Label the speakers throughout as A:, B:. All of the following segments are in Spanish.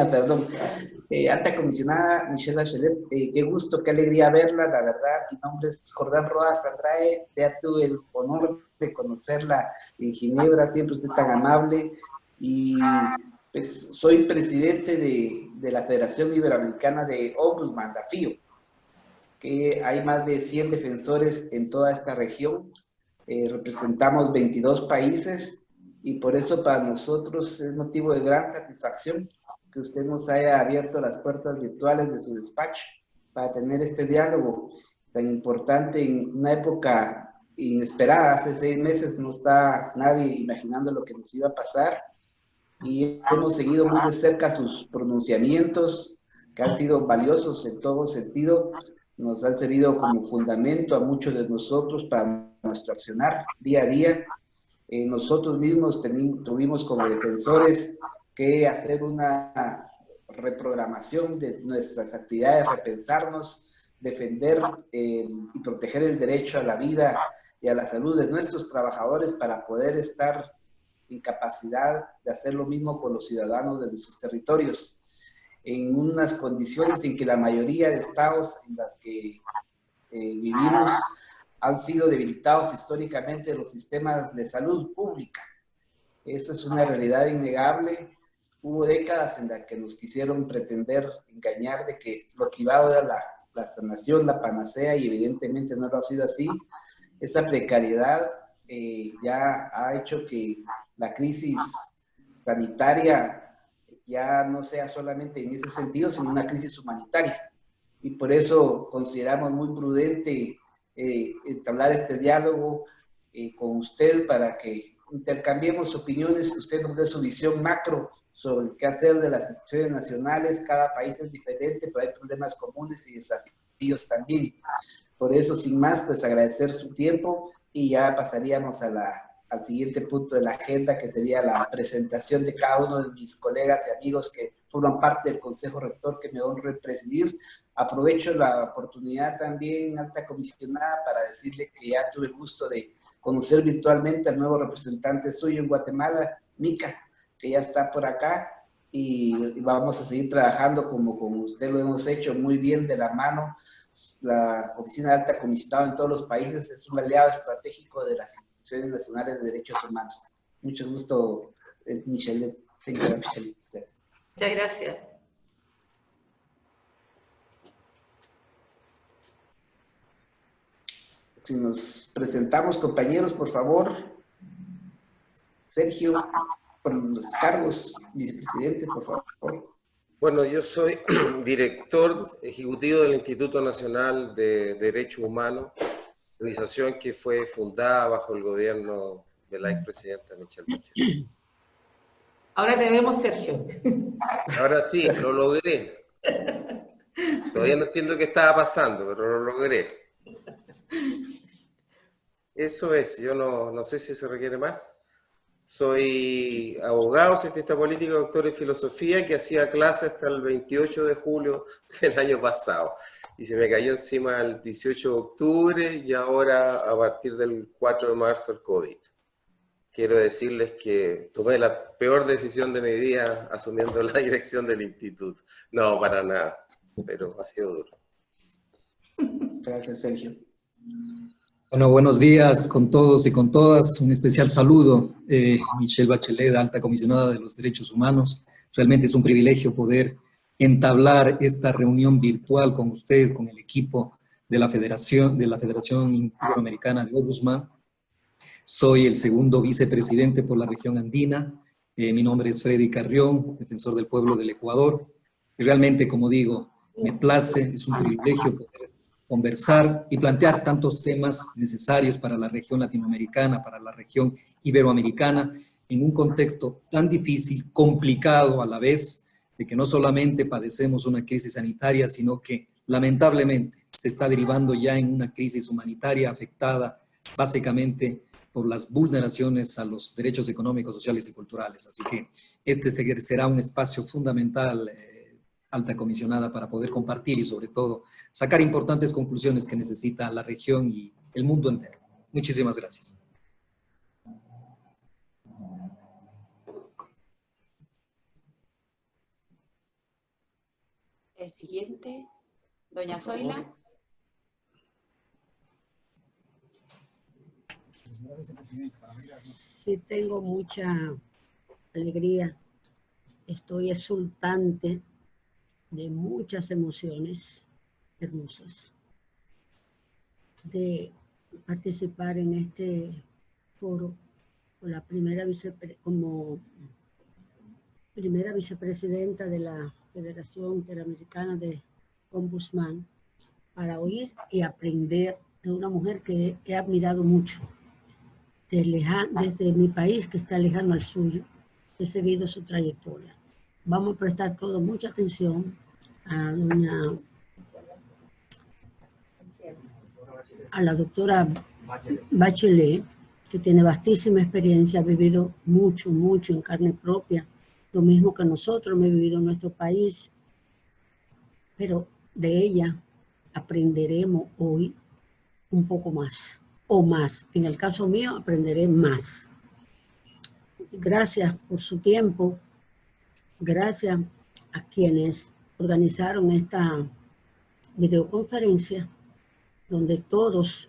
A: Chilena, perdón. Alta comisionada Michelle Bachelet, qué gusto, qué alegría verla, la verdad. Mi nombre es Jordán Rodas Andrade, ya tuve el honor de conocerla en Ginebra, siempre usted tan amable, y pues soy presidente de la Federación Iberoamericana de Ombudsman, la FIO, que hay más de 100 defensores en toda esta región. Representamos 22 países y por eso para nosotros es motivo de gran satisfacción que usted nos haya abierto las puertas virtuales de su despacho para tener este diálogo tan importante en una época inesperada. Hace 6 meses no está nadie imaginando lo que nos iba a pasar y hemos seguido muy de cerca sus pronunciamientos que han sido valiosos en todo sentido, nos han servido como fundamento a muchos de nosotros para nuestro accionar día a día. Nosotros mismos tuvimos como defensores que hacer una reprogramación de nuestras actividades, repensarnos, defender y proteger el derecho a la vida y a la salud de nuestros trabajadores para poder estar en capacidad de hacer lo mismo con los ciudadanos de nuestros territorios, en unas condiciones en que la mayoría de estados en las que vivimos han sido debilitados históricamente los sistemas de salud pública. Eso es una realidad innegable. Hubo décadas en las que nos quisieron pretender engañar de que lo privado era la sanación, la panacea, y evidentemente no lo ha sido así. Esa precariedad ya ha hecho que la crisis sanitaria ya no sea solamente en ese sentido, sino una crisis humanitaria. Y por eso consideramos muy prudente entablar este diálogo con usted para que intercambiemos opiniones, que usted nos dé su visión macro sobre qué hacer de las instituciones nacionales. Cada país es diferente, pero hay problemas comunes y desafíos también. Por eso, sin más, pues agradecer su tiempo y ya pasaríamos al siguiente punto de la agenda, que sería la presentación de cada uno de mis colegas y amigos que forman parte del Consejo Rector que me honro en presidir. Aprovecho la oportunidad también, alta comisionada, para decirle que ya tuve el gusto de conocer virtualmente al nuevo representante suyo en Guatemala, Mica, que ya está por acá, y vamos a seguir trabajando como usted lo hemos hecho, muy bien de la mano. La Oficina de Alta Comisionada en todos los países es un aliado estratégico de las instituciones nacionales de derechos humanos. Mucho gusto, Michelle, señora Michelle.
B: Muchas gracias.
A: Si nos presentamos, compañeros, por favor. Sergio, por los cargos, vicepresidentes, por favor.
C: Bueno, yo soy director ejecutivo del Instituto Nacional de Derechos Humanos, organización que fue fundada bajo el gobierno de la expresidenta Michelle Bachelet.
B: Ahora te vemos, Sergio.
C: Ahora sí, lo logré. Todavía no entiendo qué estaba pasando, pero lo logré. Eso es, yo no sé si se requiere más. Soy abogado, cientista político, doctor en filosofía, que hacía clase hasta el 28 de julio del año pasado. Y se me cayó encima el 18 de octubre y ahora a partir del 4 de marzo el COVID. Quiero decirles que tomé la peor decisión de mi vida asumiendo la dirección del instituto. No, para nada, pero ha sido duro.
A: Gracias, Sergio.
D: Bueno, buenos días con todos y con todas. Un especial saludo, Michelle Bachelet, alta comisionada de los derechos humanos. Realmente es un privilegio poder entablar esta reunión virtual con usted, con el equipo de la Federación Iberoamericana de Ombudsman. Soy el segundo vicepresidente por la región andina. Mi nombre es Freddy Carrión, defensor del pueblo del Ecuador. Y realmente, como digo, me place, es un privilegio poder conversar y plantear tantos temas necesarios para la región latinoamericana, para la región iberoamericana, en un contexto tan difícil, complicado a la vez, de que no solamente padecemos una crisis sanitaria, sino que lamentablemente se está derivando ya en una crisis humanitaria afectada básicamente por las vulneraciones a los derechos económicos, sociales y culturales. Así que este será un espacio fundamental, alta comisionada, para poder compartir y sobre todo sacar importantes conclusiones que necesita la región y el mundo entero. Muchísimas gracias.
E: El siguiente, doña Zoila.
F: Sí, tengo mucha alegría. Estoy exultante de muchas emociones hermosas de participar en este foro con la como primera vicepresidenta de la Federación Interamericana de Ombudsman, para oír y aprender de una mujer que he admirado mucho desde mi país, que está lejano al suyo. He seguido su trayectoria. Vamos a prestar todo mucha atención a la doctora Bachelet, que tiene vastísima experiencia, ha vivido mucho, mucho en carne propia, lo mismo que nosotros hemos vivido en nuestro país, pero de ella aprenderemos hoy un poco más, o más. En el caso mío, aprenderé más. Gracias por su tiempo, gracias a quienes organizaron esta videoconferencia, donde todos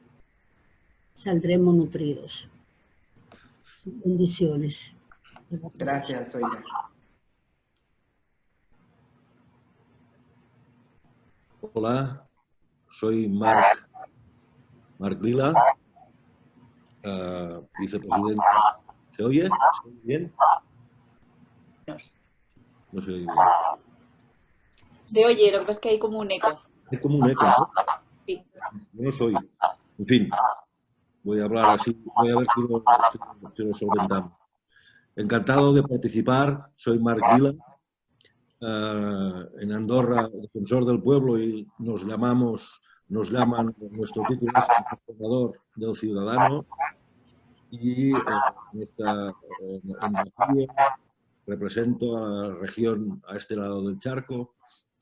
F: saldremos nutridos. Bendiciones.
A: Gracias, Zoila.
G: Hola, soy Marc Lila, vicepresidente. ¿Se oye? ¿Se oye bien? No se oye bien.
E: Se oye, lo que pasa es que hay como un eco.
G: Es como un eco, ¿no?
E: Sí.
G: Yo no soy. En fin, voy a hablar así, voy a ver si lo solventamos. Encantado de participar, soy Marc Lila. En Andorra, defensor del pueblo, y nos llaman, nuestro título es embajador del ciudadano, y en Andalucía represento a la región a este lado del charco,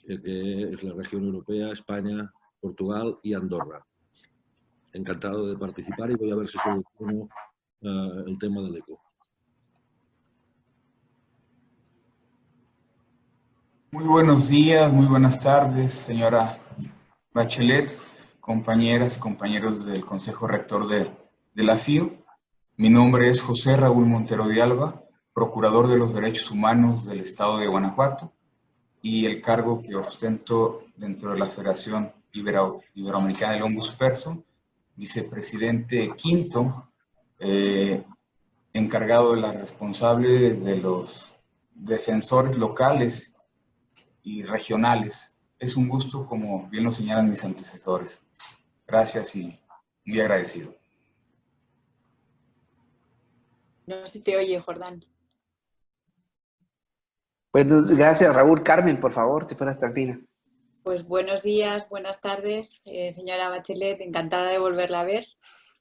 G: que es la región europea, España, Portugal y Andorra. Encantado de participar y voy a ver si soluciono el tema del eco.
H: Muy buenos días, muy buenas tardes, señora Bachelet, compañeras y compañeros del Consejo Rector de la FIO. Mi nombre es José Raúl Montero de Alba, Procurador de los Derechos Humanos del Estado de Guanajuato, y el cargo que ostento dentro de la Federación Iberoamericana del Ombudsperson, vicepresidente quinto, encargado de las responsables de los defensores locales y regionales. Es un gusto, como bien lo señalan mis antecesores. Gracias y muy agradecido.
E: No se te oye, Jordán.
A: Bueno, gracias, Raúl. Carmen, por favor, si fueras tan fina.
E: Pues buenos días, buenas tardes, señora Bachelet, encantada de volverla a ver.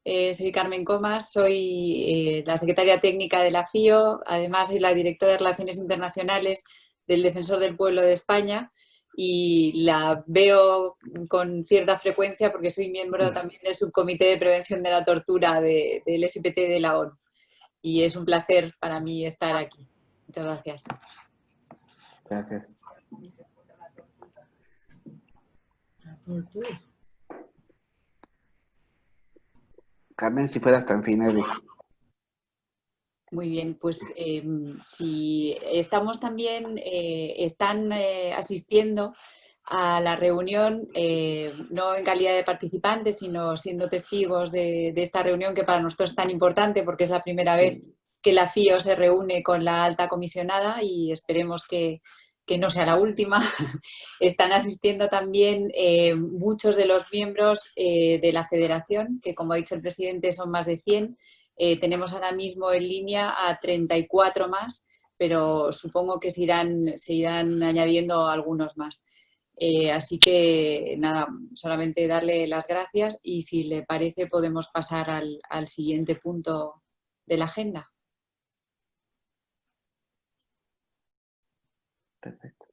E: Soy Carmen Comas, soy la secretaria técnica de la FIO, además soy la directora de Relaciones Internacionales del Defensor del Pueblo de España, y la veo con cierta frecuencia porque soy miembro también del Subcomité de Prevención de la Tortura del SPT de la ONU, y es un placer para mí estar aquí. Muchas gracias.
A: Gracias. Carmen, si fueras tan fina.
E: Muy bien, pues si estamos también, están asistiendo a la reunión, no en calidad de participantes, sino siendo testigos de esta reunión, que para nosotros es tan importante porque es la primera vez que la FIO se reúne con la alta comisionada, y esperemos que no sea la última. Están asistiendo también muchos de los miembros de la federación, que como ha dicho el presidente son más de 100. Tenemos ahora mismo en línea a 34 más, pero supongo que se irán añadiendo algunos más. Así que nada, solamente darle las gracias, y si le parece podemos pasar al siguiente punto de la agenda.
A: Perfecto.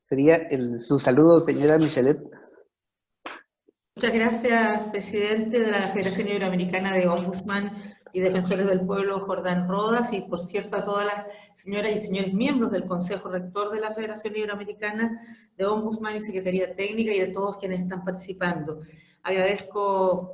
A: Sería su saludo, señora Michelet.
B: Muchas gracias, presidente de la Federación Iberoamericana de Ombudsman, y Defensores del Pueblo Jordán Rodas, y por cierto a todas las señoras y señores miembros del Consejo Rector de la Federación Iberoamericana de Ombudsman y Secretaría Técnica y de todos quienes están participando. Agradezco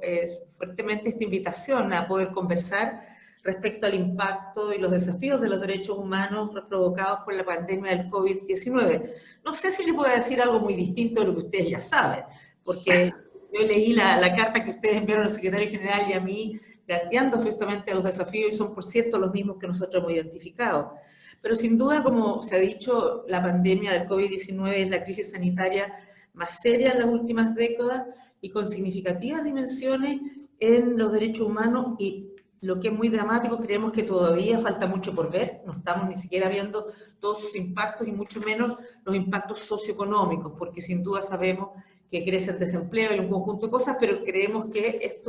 B: fuertemente esta invitación a poder conversar respecto al impacto y los desafíos de los derechos humanos provocados por la pandemia del COVID-19. No sé si les voy a decir algo muy distinto de lo que ustedes ya saben, porque yo leí la carta que ustedes enviaron al secretario general y a mí, planteando justamente los desafíos, y son, por cierto, los mismos que nosotros hemos identificado. Pero sin duda, como se ha dicho, la pandemia del COVID-19 es la crisis sanitaria más seria en las últimas décadas y con significativas dimensiones en los derechos humanos, y lo que es muy dramático, creemos que todavía falta mucho por ver, no estamos ni siquiera viendo todos sus impactos y mucho menos los impactos socioeconómicos, porque sin duda sabemos que crece el desempleo y un conjunto de cosas, pero creemos que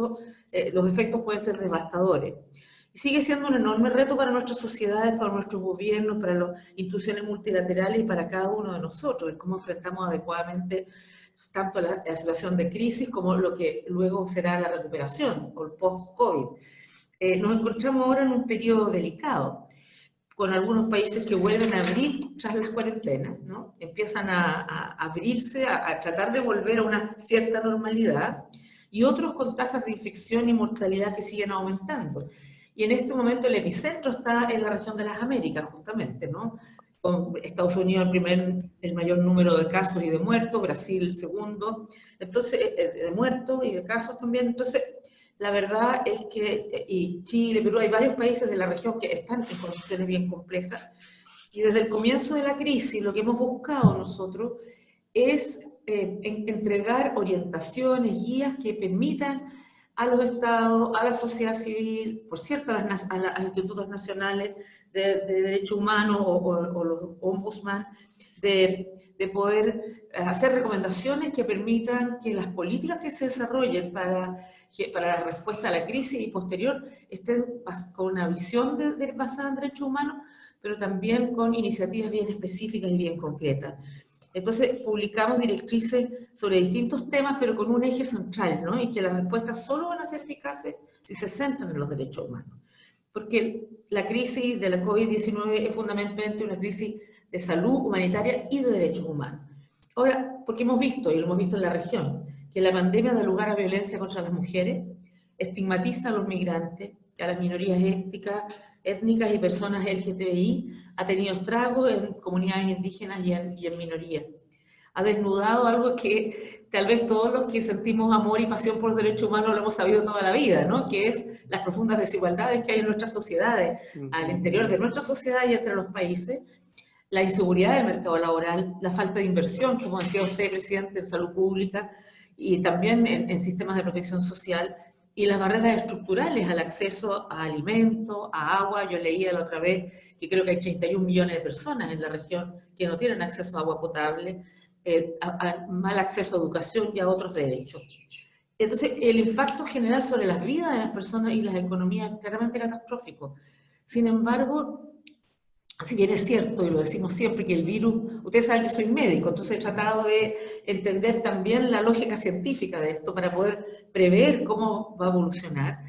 B: los efectos pueden ser devastadores. Y sigue siendo un enorme reto para nuestras sociedades, para nuestros gobiernos, para las instituciones multilaterales y para cada uno de nosotros, en cómo enfrentamos adecuadamente tanto la situación de crisis como lo que luego será la recuperación o el post-COVID. Nos encontramos ahora en un periodo delicado, con algunos países que vuelven a abrir tras las cuarentenas, ¿no? Empiezan a abrirse, a tratar de volver a una cierta normalidad, y otros con tasas de infección y mortalidad que siguen aumentando. Y en este momento el epicentro está en la región de las Américas, justamente, ¿no? Con Estados Unidos el mayor número de casos y de muertos, Brasil el segundo, entonces, de muertos y de casos también. Entonces, la verdad es que, y Chile, Perú, hay varios países de la región que están en condiciones bien complejas, y desde el comienzo de la crisis lo que hemos buscado nosotros es entregar orientaciones, guías que permitan a los estados, a la sociedad civil, por cierto, a las institutos nacionales de derechos humanos o los ombudsman, de poder hacer recomendaciones que permitan que las políticas que se desarrollen para la respuesta a la crisis y posterior estén con una visión basada en derechos humanos, pero también con iniciativas bien específicas y bien concretas. Entonces, publicamos directrices sobre distintos temas, pero con un eje central, ¿no? Y que las respuestas solo van a ser eficaces si se centran en los derechos humanos. Porque la crisis de la COVID-19 es fundamentalmente una crisis de salud humanitaria y de derechos humanos. Ahora, porque hemos visto, y lo hemos visto en la región, que la pandemia da lugar a violencia contra las mujeres, estigmatiza a los migrantes, a las minorías étnicas y personas LGTBI, ha tenido estragos en comunidades indígenas y en minorías. Ha desnudado algo que tal vez todos los que sentimos amor y pasión por los derechos humanos lo hemos sabido toda la vida, ¿no? Que es las profundas desigualdades que hay en nuestras sociedades, al interior de nuestra sociedad y entre los países, la inseguridad del mercado laboral, la falta de inversión, como decía usted, presidente, en salud pública y también en sistemas de protección social, y las barreras estructurales al acceso a alimentos, a agua. Yo leía la otra vez que creo que hay 31 millones de personas en la región que no tienen acceso a agua potable, a mal acceso a educación y a otros derechos. Entonces, el impacto general sobre las vidas de las personas y las economías es claramente catastrófico. Sin embargo, si bien es cierto, y lo decimos siempre, que el virus, ustedes saben que soy médico, entonces he tratado de entender también la lógica científica de esto para poder prever cómo va a evolucionar.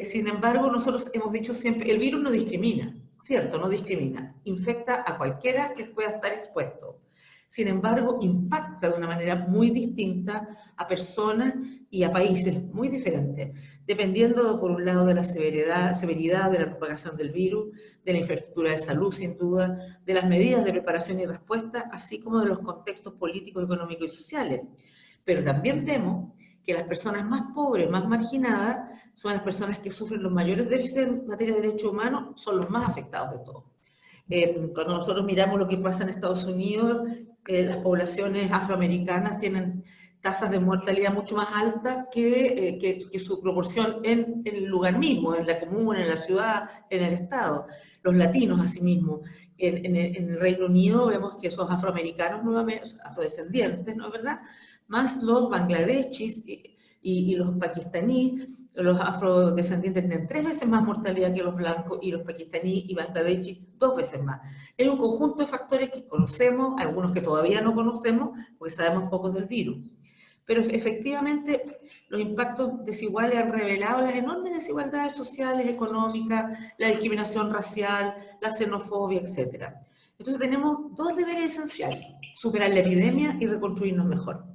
B: Sin embargo, nosotros hemos dicho siempre, el virus no discrimina, ¿cierto? No discrimina, infecta a cualquiera que pueda estar expuesto. Sin embargo, impacta de una manera muy distinta a personas y a países muy diferentes, dependiendo, por un lado, de la severidad de la propagación del virus, de la infraestructura de salud, sin duda, de las medidas de preparación y respuesta, así como de los contextos políticos, económicos y sociales. Pero también vemos que las personas más pobres, más marginadas, son las personas que sufren los mayores déficits en materia de derechos humanos, son los más afectados de todos. Cuando nosotros miramos lo que pasa en Estados Unidos, las poblaciones afroamericanas tienen tasas de mortalidad mucho más altas que su proporción en el lugar mismo, en la comuna, en la ciudad, en el estado. Los latinos, asimismo. En el Reino Unido vemos que esos afroamericanos, nuevamente, afrodescendientes, ¿no es verdad? Más los bangladeshis y los pakistaníes, los afrodescendientes tienen 3 veces más mortalidad que los blancos, y los pakistaníes y bangladeshis 2 veces más. Es un conjunto de factores que conocemos, algunos que todavía no conocemos, porque sabemos poco del virus. Pero efectivamente los impactos desiguales han revelado las enormes desigualdades sociales, económicas, la discriminación racial, la xenofobia, etc. Entonces tenemos dos deberes esenciales: superar la epidemia y reconstruirnos mejor.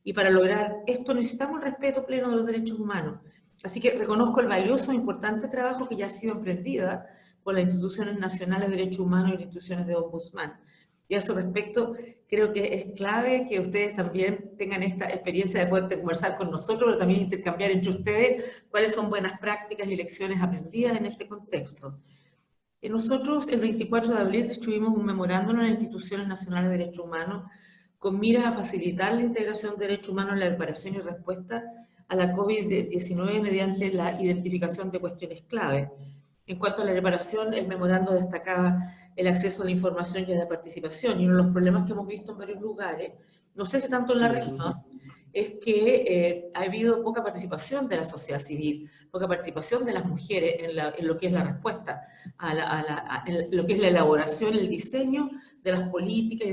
B: Y para lograr esto necesitamos el respeto pleno de los derechos humanos. Así que reconozco el valioso e importante trabajo que ya ha sido emprendida por las instituciones nacionales de derechos humanos y las instituciones de ombudsman. Y a ese respecto, creo que es clave que ustedes también tengan esta experiencia de poder conversar con nosotros, pero también intercambiar entre ustedes cuáles son buenas prácticas y lecciones aprendidas en este contexto. Nosotros, el 24 de abril, distribuimos un memorándum en las instituciones nacionales de derechos humanos con miras a facilitar la integración de derechos humanos en la preparación y respuesta a la COVID-19 mediante la identificación de cuestiones clave. En cuanto a la reparación, el memorando destacaba el acceso a la información y a la participación, y uno de los problemas que hemos visto en varios lugares, no sé si tanto en la región, es que ha habido poca participación de la sociedad civil, poca participación de las mujeres en lo que es la respuesta, en lo que es la elaboración, el diseño de las políticas y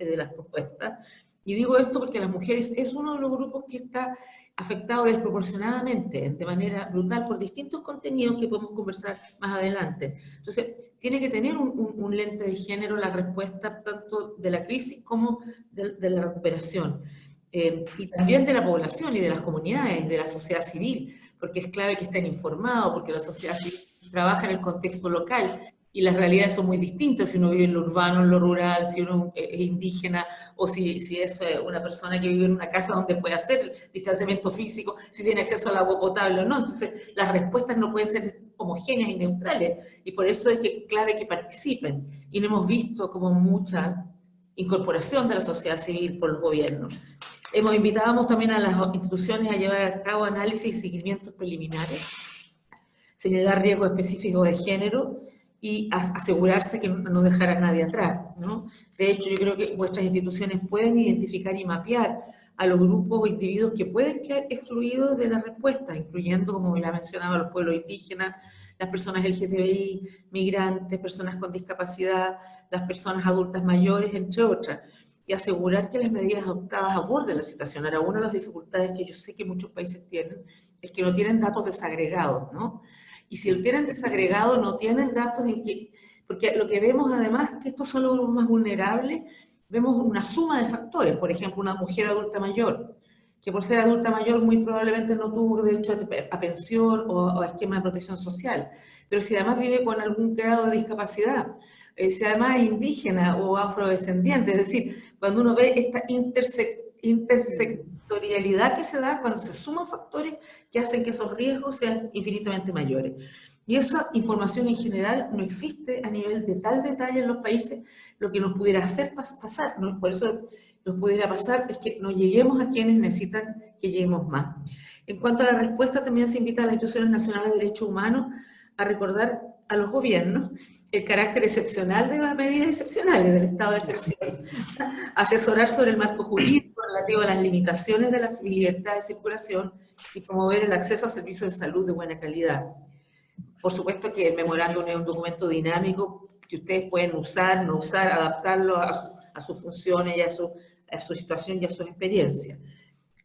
B: de las propuestas. Y digo esto porque las mujeres es uno de los grupos que está afectado desproporcionadamente, de manera brutal, por distintos contenidos que podemos conversar más adelante. Entonces, tiene que tener un lente de género la respuesta tanto de la crisis como de la recuperación. Y también de la población y de las comunidades, de la sociedad civil, porque es clave que estén informados, porque la sociedad civil trabaja en el contexto local y las realidades son muy distintas si uno vive en lo urbano, en lo rural, si uno es indígena o si es una persona que vive en una casa donde puede hacer distanciamiento físico, si tiene acceso al agua potable o no. Entonces las respuestas no pueden ser homogéneas y neutrales, y por eso es que es clave que participen, y no hemos visto como mucha incorporación de la sociedad civil por los gobiernos. Invitábamos también a las instituciones a llevar a cabo análisis y seguimientos preliminares, señalar riesgos específicos de género y asegurarse que no dejar a nadie atrás, ¿no? De hecho, yo creo que vuestras instituciones pueden identificar y mapear a los grupos o individuos que pueden quedar excluidos de la respuesta, incluyendo, como ya mencionaba, los pueblos indígenas, las personas LGTBI, migrantes, personas con discapacidad, las personas adultas mayores, entre otras, y asegurar que las medidas adoptadas aborden la situación. Ahora, una de las dificultades que yo sé que muchos países tienen es que no tienen datos desagregados, ¿no? Y si lo tienen desagregado, no tienen datos en que... Porque lo que vemos además, que estos son los grupos más vulnerables, vemos una suma de factores. Por ejemplo, una mujer adulta mayor, que por ser adulta mayor muy probablemente no tuvo derecho a pensión o a esquema de protección social. Pero si además vive con algún grado de discapacidad, si además es indígena o afrodescendiente, es decir, cuando uno ve esta intersectorialidad que se da, cuando se suman factores que hacen que esos riesgos sean infinitamente mayores. Y esa información en general no existe a nivel de tal detalle en los países, lo que nos pudiera hacer pasar, ¿no? Por eso nos pudiera pasar es que no lleguemos a quienes necesitan que lleguemos más. En cuanto a la respuesta, también se invita a las instituciones nacionales de derechos humanos a recordar a los gobiernos el carácter excepcional de las medidas excepcionales del estado de excepción, asesorar sobre el marco jurídico relativo a las limitaciones de la libertad de circulación y promover el acceso a servicios de salud de buena calidad. Por supuesto que el memorándum es un documento dinámico que ustedes pueden usar, no usar, adaptarlo a sus funciones y a su situación y a sus experiencias.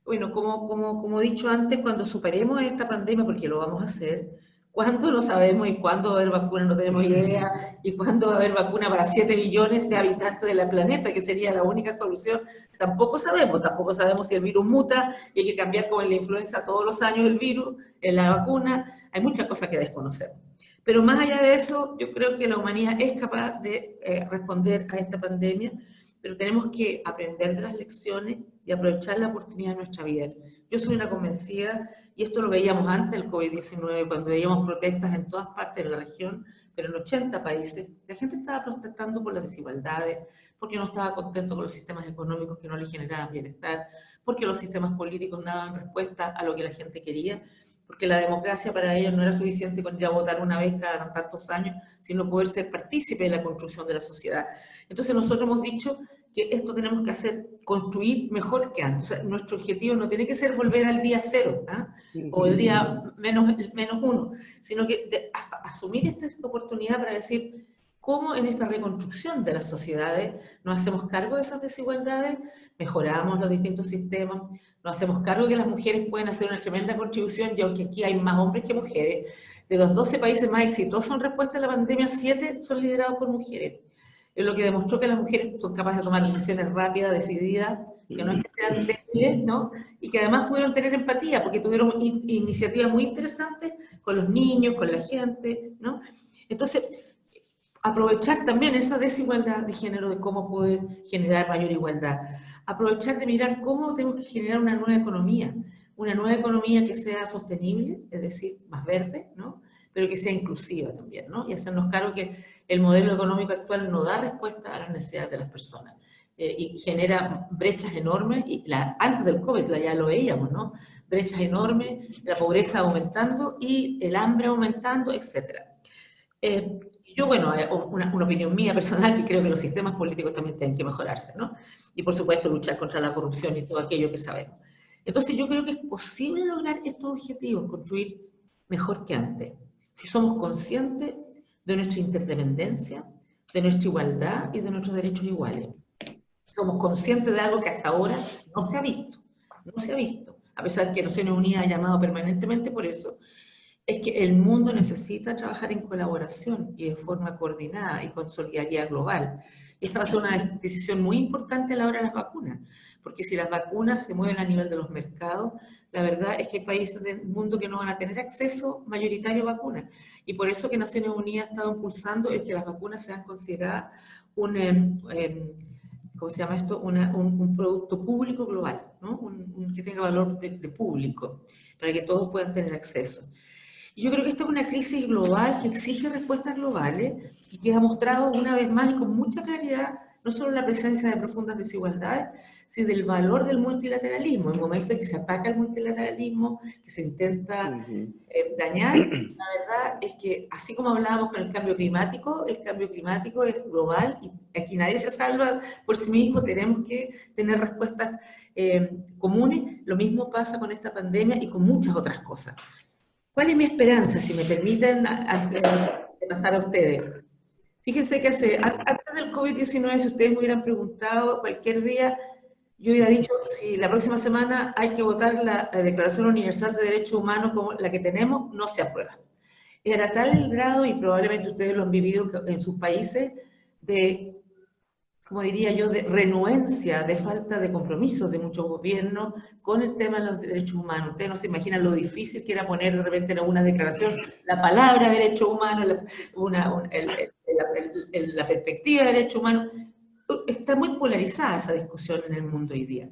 B: Bueno, como he dicho antes, cuando superemos esta pandemia, porque lo vamos a hacer, ¿cuándo? No sabemos, y cuándo va a haber vacuna no tenemos idea, y cuándo va a haber vacuna para 7 billones de habitantes del planeta, que sería la única solución, tampoco sabemos si el virus muta, y hay que cambiar como en la influenza todos los años el virus, en la vacuna, hay muchas cosas que desconocer. Pero más allá de eso, yo creo que la humanidad es capaz de responder a esta pandemia, pero tenemos que aprender de las lecciones y aprovechar la oportunidad de nuestra vida. Yo soy una convencida, y esto lo veíamos antes del COVID-19, cuando veíamos protestas en todas partes de la región, pero en 80 países, la gente estaba protestando por las desigualdades, porque no estaba contento con los sistemas económicos que no le generaban bienestar, porque los sistemas políticos no daban respuesta a lo que la gente quería, porque la democracia para ellos no era suficiente con ir a votar una vez cada tantos años, sino poder ser partícipe de la construcción de la sociedad. Entonces nosotros hemos dicho que esto tenemos que hacer, construir mejor que antes. O sea, nuestro objetivo no tiene que ser volver al día cero, o el día menos uno, sino que asumir esta oportunidad para decir cómo en esta reconstrucción de las sociedades nos hacemos cargo de esas desigualdades, mejoramos los distintos sistemas, nos hacemos cargo de que las mujeres pueden hacer una tremenda contribución, y aunque aquí hay más hombres que mujeres, de los 12 países más exitosos en respuesta a la pandemia, 7 son liderados por mujeres. Es lo que demostró que las mujeres son capaces de tomar decisiones rápidas, decididas, que no es que sean débiles, ¿no? Y que además pudieron tener empatía, porque tuvieron iniciativas muy interesantes con los niños, con la gente, ¿no? Entonces, aprovechar también esa desigualdad de género, de cómo poder generar mayor igualdad. Aprovechar de mirar cómo tenemos que generar una nueva economía que sea sostenible, es decir, más verde, ¿no? Pero que sea inclusiva también, ¿no? Y hacernos cargo que el modelo económico actual no da respuesta a las necesidades de las personas. Y genera brechas enormes, y antes del COVID ya lo veíamos, ¿no? Brechas enormes, la pobreza aumentando y el hambre aumentando, etc. Yo, bueno, una opinión mía personal, que creo que los sistemas políticos también tienen que mejorarse, ¿no? Y por supuesto luchar contra la corrupción y todo aquello que sabemos. Entonces yo creo que es posible lograr estos objetivos, construir mejor que antes, si somos conscientes de nuestra interdependencia, de nuestra igualdad y de nuestros derechos iguales. Somos conscientes de algo que hasta ahora no se ha visto, a pesar de que Naciones Unidas ha llamado permanentemente por eso, es que el mundo necesita trabajar en colaboración y de forma coordinada y con solidaridad global. Y esta va a ser una decisión muy importante a la hora de las vacunas, porque si las vacunas se mueven a nivel de los mercados, la verdad es que hay países del mundo que no van a tener acceso mayoritario a vacunas. Y por eso que Naciones Unidas ha estado impulsando el que las vacunas sean consideradas ¿cómo se llama esto? Un producto público global, ¿no? Que tenga valor de público, para que todos puedan tener acceso. Y yo creo que esta es una crisis global que exige respuestas globales y que ha mostrado una vez más y con mucha claridad no solo la presencia de profundas desigualdades, sino del valor del multilateralismo. En el momento en que se ataca el multilateralismo, que se intenta dañar, la verdad es que así como hablábamos con el cambio climático es global y aquí nadie se salva por sí mismo, tenemos que tener respuestas comunes. Lo mismo pasa con esta pandemia y con muchas otras cosas. ¿Cuál es mi esperanza, si me permiten, antes de pasar a ustedes? Fíjense que antes del COVID-19, si ustedes me hubieran preguntado cualquier día, yo hubiera dicho, si la próxima semana hay que votar la Declaración Universal de Derechos Humanos como la que tenemos, no se aprueba. Era tal el grado, y probablemente ustedes lo han vivido en sus países, de, como diría yo, de renuencia, de falta de compromiso de muchos gobiernos con el tema de los derechos humanos. Ustedes no se imaginan lo difícil que era poner de repente en alguna declaración la palabra derechos humanos, la perspectiva de derechos humanos. Está muy polarizada esa discusión en el mundo hoy día.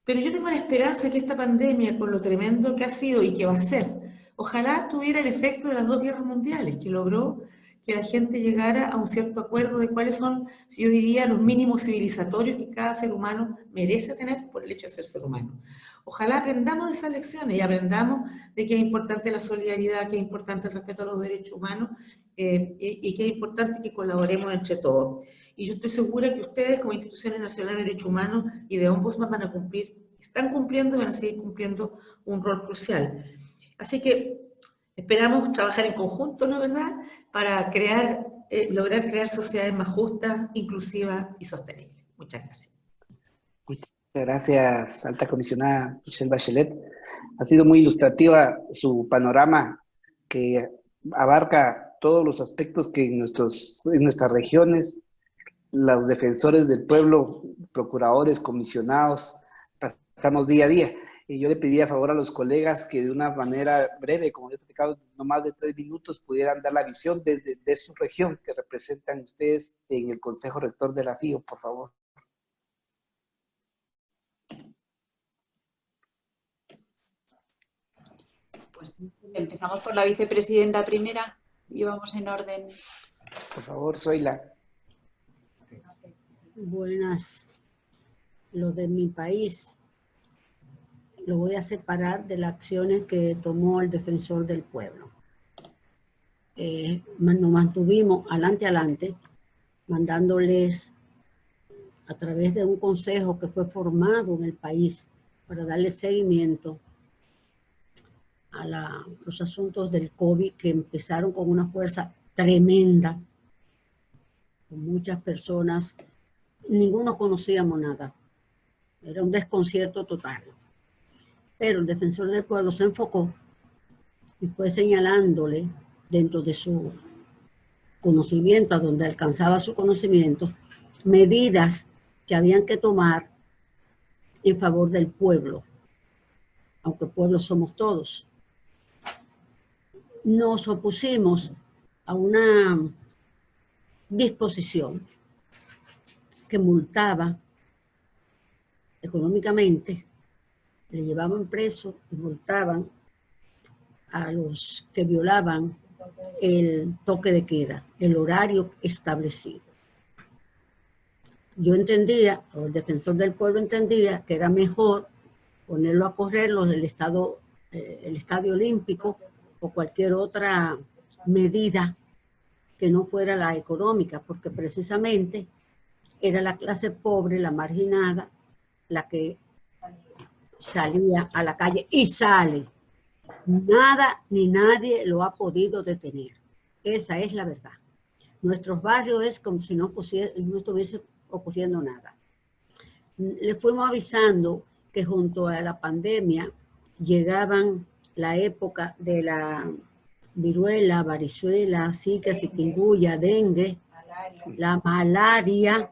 B: Pero yo tengo la esperanza que esta pandemia, con lo tremendo que ha sido y que va a ser, ojalá tuviera el efecto de las 2 guerras mundiales, que logró que la gente llegara a un cierto acuerdo de cuáles son, si yo diría, los mínimos civilizatorios que cada ser humano merece tener por el hecho de ser ser humano. Ojalá aprendamos de esas lecciones y aprendamos de que es importante la solidaridad, que es importante el respeto a los derechos humanos y que es importante que colaboremos entre todos. Y yo estoy segura que ustedes, como instituciones nacionales de derechos humanos y de Ombudsman, van a cumplir, están cumpliendo y van a seguir cumpliendo un rol crucial. Así que esperamos trabajar en conjunto, ¿no es verdad?, para lograr crear sociedades más justas, inclusivas y sostenibles. Muchas gracias.
A: Muchas gracias, alta comisionada Michelle Bachelet. Ha sido muy ilustrativa su panorama, que abarca todos los aspectos que en nuestras regiones, los defensores del pueblo, procuradores, comisionados, pasamos día a día. Y yo le pedí a favor a los colegas que de una manera breve, como he platicado, no más de 3 minutos, pudieran dar la visión de su región que representan ustedes en el Consejo Rector de la FIO, por favor.
E: Pues empezamos por la vicepresidenta primera y vamos en orden.
A: Por favor, Zoila.
F: Buenas. Lo de mi país lo voy a separar de las acciones que tomó el defensor del pueblo. Nos mantuvimos adelante, mandándoles a través de un consejo que fue formado en el país para darle seguimiento a los asuntos del COVID, que empezaron con una fuerza tremenda con muchas personas, ninguno conocíamos nada. Era un desconcierto total. Pero el defensor del pueblo se enfocó y fue señalándole dentro de su conocimiento, a donde alcanzaba su conocimiento, medidas que habían que tomar en favor del pueblo, aunque pueblo somos todos. Nos opusimos a una disposición que multaba económicamente, le llevaban preso y multaban a los que violaban el toque de queda, el horario establecido. Yo entendía, o el defensor del pueblo entendía, que era mejor ponerlo a correr los del el Estadio Olímpico o cualquier otra medida que no fuera la económica, porque precisamente era la clase pobre, la marginada, la que salía a la calle y sale. Nada ni nadie lo ha podido detener. Esa es la verdad. Nuestros barrios es como si no estuviese ocurriendo nada. Le fuimos avisando que junto a la pandemia llegaban la época de la viruela, varicela, zika, chikungunya, dengue, la malaria,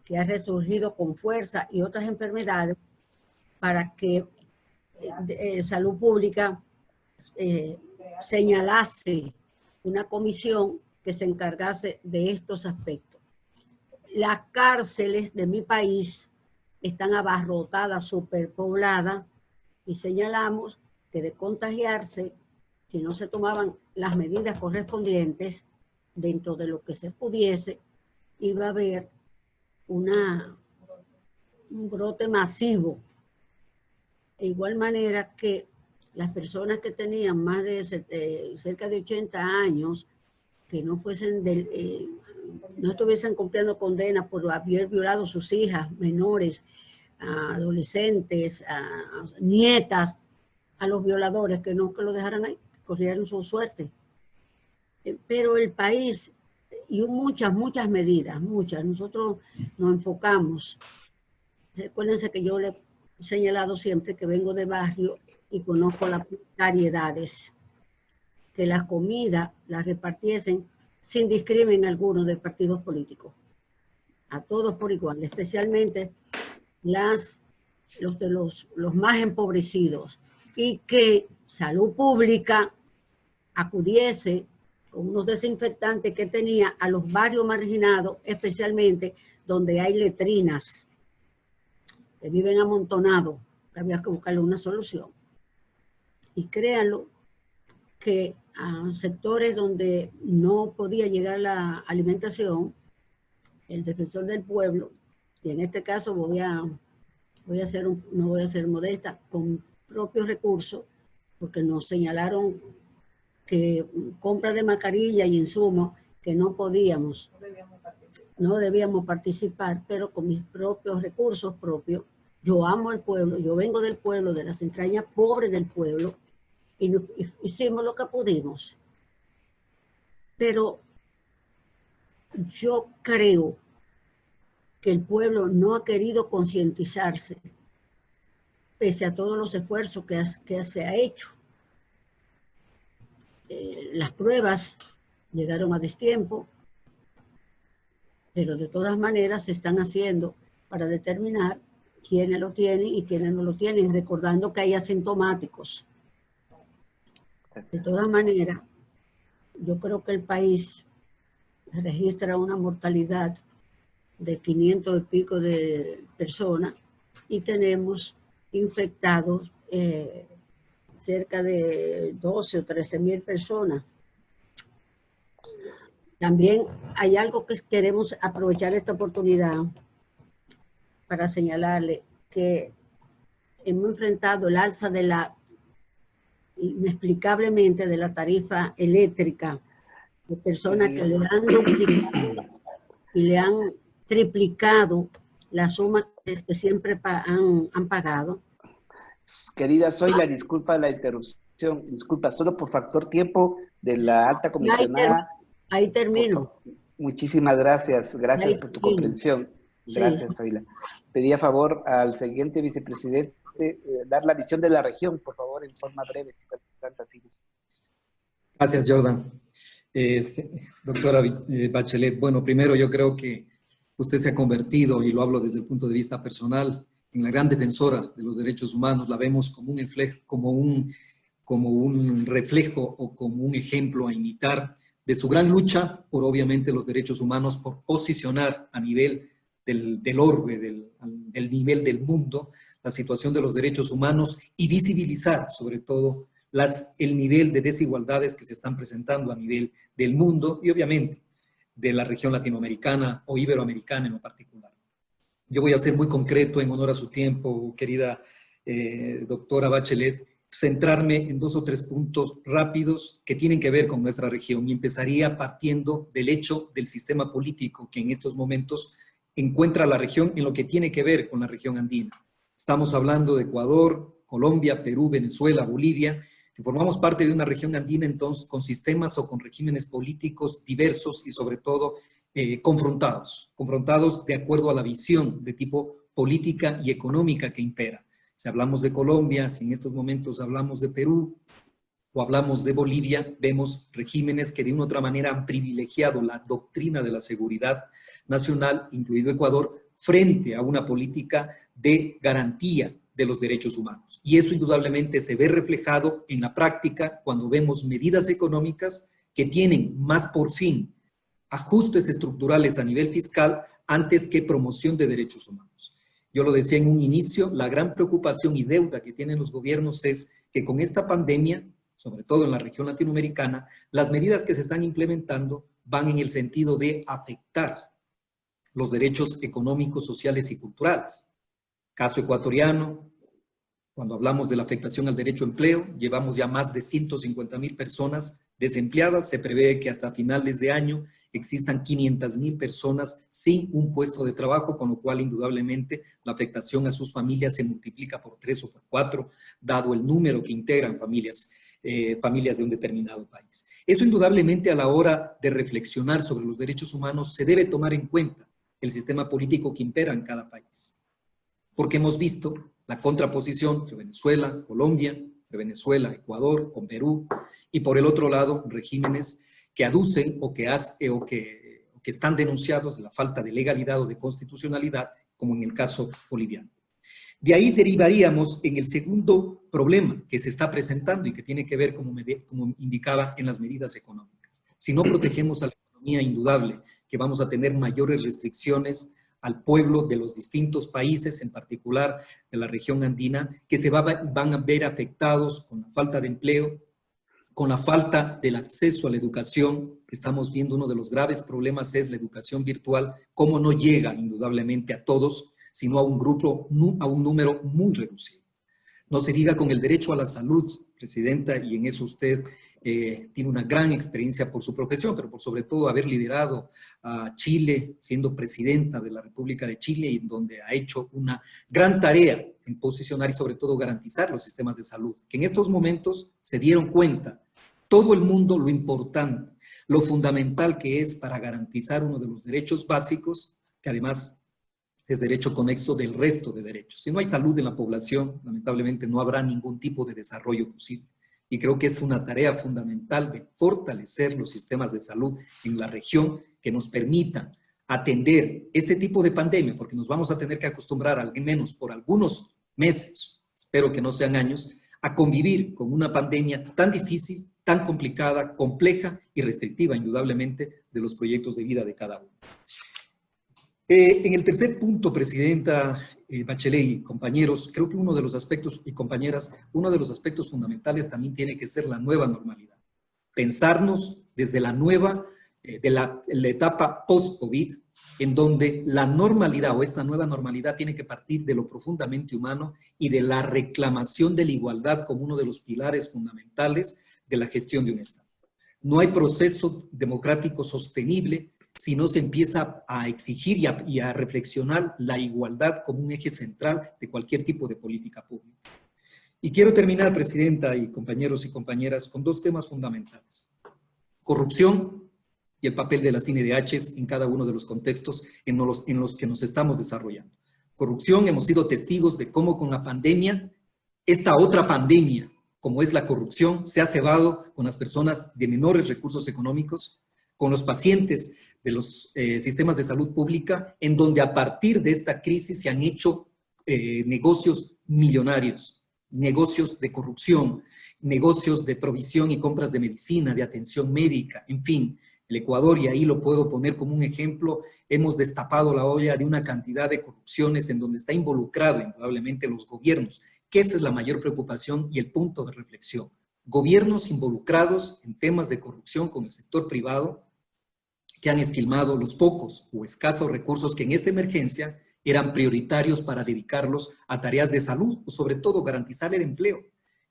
F: que ha resurgido con fuerza, y otras enfermedades, para que Salud Pública señalase una comisión que se encargase de estos aspectos. Las cárceles de mi país están abarrotadas, superpobladas, y señalamos que de contagiarse, si no se tomaban las medidas correspondientes dentro de lo que se pudiese, iba a haber un brote masivo. De igual manera que las personas que tenían más de cerca de 80 años, que no fuesen no estuviesen cumpliendo condena por haber violado a sus hijas menores, a adolescentes, a nietas, a los violadores, que no que lo dejaran ahí, que corrieran su suerte. Pero el país, y muchas medidas, nosotros nos enfocamos. Recuérdense que yo le he señalado siempre que vengo de barrio y conozco las precariedades, que las comidas las repartiesen sin discrimen alguno de partidos políticos, a todos por igual, especialmente los más empobrecidos, y que Salud Pública acudiese con unos desinfectantes que tenía a los barrios marginados, especialmente donde hay letrinas que viven amontonados, que había que buscarle una solución. Y créanlo que a sectores donde no podía llegar la alimentación, el defensor del pueblo, y en este caso no voy a ser modesta, con propios recursos, porque nos señalaron que compra de mascarilla y insumos que no debíamos participar, pero con mis propios recursos propios. Yo amo al pueblo, yo vengo del pueblo, de las entrañas pobres del pueblo, y hicimos lo que pudimos. Pero yo creo que el pueblo no ha querido concientizarse, pese a todos los esfuerzos que se ha hecho. Las pruebas llegaron a destiempo, pero de todas maneras se están haciendo para determinar quiénes lo tienen y quiénes no lo tienen, recordando que hay asintomáticos. De todas maneras, yo creo que el país registra una mortalidad de 500 y pico de personas y tenemos infectados cerca de 12 o 13,000 personas. También hay algo que queremos aprovechar esta oportunidad para señalarle, que hemos enfrentado el alza inexplicablemente de la tarifa eléctrica, de personas que le han duplicado y le han triplicado la suma que siempre han pagado.
A: Querida Zoila, disculpa la interrupción, disculpa, solo por factor tiempo de la alta comisionada.
F: Ahí termino.
A: Muchísimas gracias. Gracias
F: Ay,
A: por tu
F: sí.
A: comprensión.
F: Sí.
A: Gracias, Zoila. Pedí a favor al siguiente vicepresidente dar la visión de la región, por favor, en forma breve, si faltan desafíos.
D: Gracias, Jordan. Doctora Bachelet, bueno, primero yo creo que usted se ha convertido, y lo hablo desde el punto de vista personal, en la gran defensora de los derechos humanos. La vemos como un reflejo o como un ejemplo a imitar de su gran lucha por, obviamente, los derechos humanos, por posicionar a nivel del orbe, del nivel del mundo, la situación de los derechos humanos y visibilizar, sobre todo, el nivel de desigualdades que se están presentando a nivel del mundo y, obviamente, de la región latinoamericana o iberoamericana en lo particular. Yo voy a ser muy concreto en honor a su tiempo, querida doctora Bachelet, centrarme en 2 o 3 puntos rápidos que tienen que ver con nuestra región, y empezaría partiendo del hecho del sistema político que en estos momentos encuentra la región en lo que tiene que ver con la región andina. Estamos hablando de Ecuador, Colombia, Perú, Venezuela, Bolivia, que formamos parte de una región andina entonces con sistemas o con regímenes políticos diversos y sobre todo confrontados de acuerdo a la visión de tipo política y económica que impera. Si hablamos de Colombia, si en estos momentos hablamos de Perú o hablamos de Bolivia, vemos regímenes que de una u otra manera han privilegiado la doctrina de la seguridad nacional, incluido Ecuador, frente a una política de garantía de los derechos humanos. Y eso indudablemente se ve reflejado en la práctica cuando vemos medidas económicas que tienen más por fin ajustes estructurales a nivel fiscal antes que promoción de derechos humanos. Yo lo decía en un inicio, la gran preocupación y deuda que tienen los gobiernos es que con esta pandemia, sobre todo en la región latinoamericana, las medidas que se están implementando van en el sentido de afectar los derechos económicos, sociales y culturales. Caso ecuatoriano, cuando hablamos de la afectación al derecho a empleo, llevamos ya más de 150,000 personas desempleadas. Se prevé que hasta finales de año existan 500,000 personas sin un puesto de trabajo, con lo cual indudablemente la afectación a sus familias se multiplica por 3 o por 4, dado el número que integran familias de un determinado país. Eso indudablemente, a la hora de reflexionar sobre los derechos humanos, se debe tomar en cuenta el sistema político que impera en cada país. Porque hemos visto la contraposición entre Venezuela, Colombia, entre Venezuela, Ecuador, con Perú, y por el otro lado, regímenes que aducen o que están denunciados de la falta de legalidad o de constitucionalidad, como en el caso boliviano. De ahí derivaríamos en el segundo problema que se está presentando y que tiene que ver, como indicaba, en las medidas económicas. Si no protegemos a la economía, indudable que vamos a tener mayores restricciones al pueblo de los distintos países, en particular de la región andina, que se van a ver afectados con la falta de empleo, con la falta del acceso a la educación. Estamos viendo uno de los graves problemas es la educación virtual, cómo no llega indudablemente a todos, sino a un grupo, a un número muy reducido. No se diga con el derecho a la salud, Presidenta, y en eso usted tiene una gran experiencia por su profesión, pero por sobre todo haber liderado a Chile, siendo presidenta de la República de Chile, y donde ha hecho una gran tarea en posicionar y sobre todo garantizar los sistemas de salud, que en estos momentos se dieron cuenta todo el mundo lo importante, lo fundamental que es para garantizar uno de los derechos básicos, que además es derecho conexo del resto de derechos. Si no hay salud en la población, lamentablemente no habrá ningún tipo de desarrollo posible. Y creo que es una tarea fundamental de fortalecer los sistemas de salud en la región que nos permitan atender este tipo de pandemia, porque nos vamos a tener que acostumbrar, al menos por algunos meses, espero que no sean años, a convivir con una pandemia tan difícil, tan complicada, compleja y restrictiva, indudablemente, de los proyectos de vida de cada uno. En el tercer punto, Presidenta Bachelet y compañeros, creo que uno de los aspectos, y compañeras, uno de los aspectos fundamentales también tiene que ser la nueva normalidad. Pensarnos desde la nueva, la etapa post-COVID, en donde la normalidad o esta nueva normalidad tiene que partir de lo profundamente humano y de la reclamación de la igualdad como uno de los pilares fundamentales de la gestión de un Estado. No hay proceso democrático sostenible si no se empieza a exigir y a reflexionar la igualdad como un eje central de cualquier tipo de política pública. Y quiero terminar, Presidenta y compañeros y compañeras, con 2 temas fundamentales. Corrupción y el papel de las INDHs en cada uno de los contextos en los que nos estamos desarrollando. Corrupción, hemos sido testigos de cómo con la pandemia, esta otra pandemia, como es la corrupción, se ha cebado con las personas de menores recursos económicos, con los pacientes de los sistemas de salud pública, en donde a partir de esta crisis se han hecho negocios millonarios, negocios de corrupción, negocios de provisión y compras de medicina, de atención médica, en fin. El Ecuador, y ahí lo puedo poner como un ejemplo, hemos destapado la olla de una cantidad de corrupciones en donde está involucrado indudablemente los gobiernos, que esa es la mayor preocupación y el punto de reflexión. Gobiernos involucrados en temas de corrupción con el sector privado que han esquilmado los pocos o escasos recursos que en esta emergencia eran prioritarios para dedicarlos a tareas de salud o sobre todo garantizar el empleo.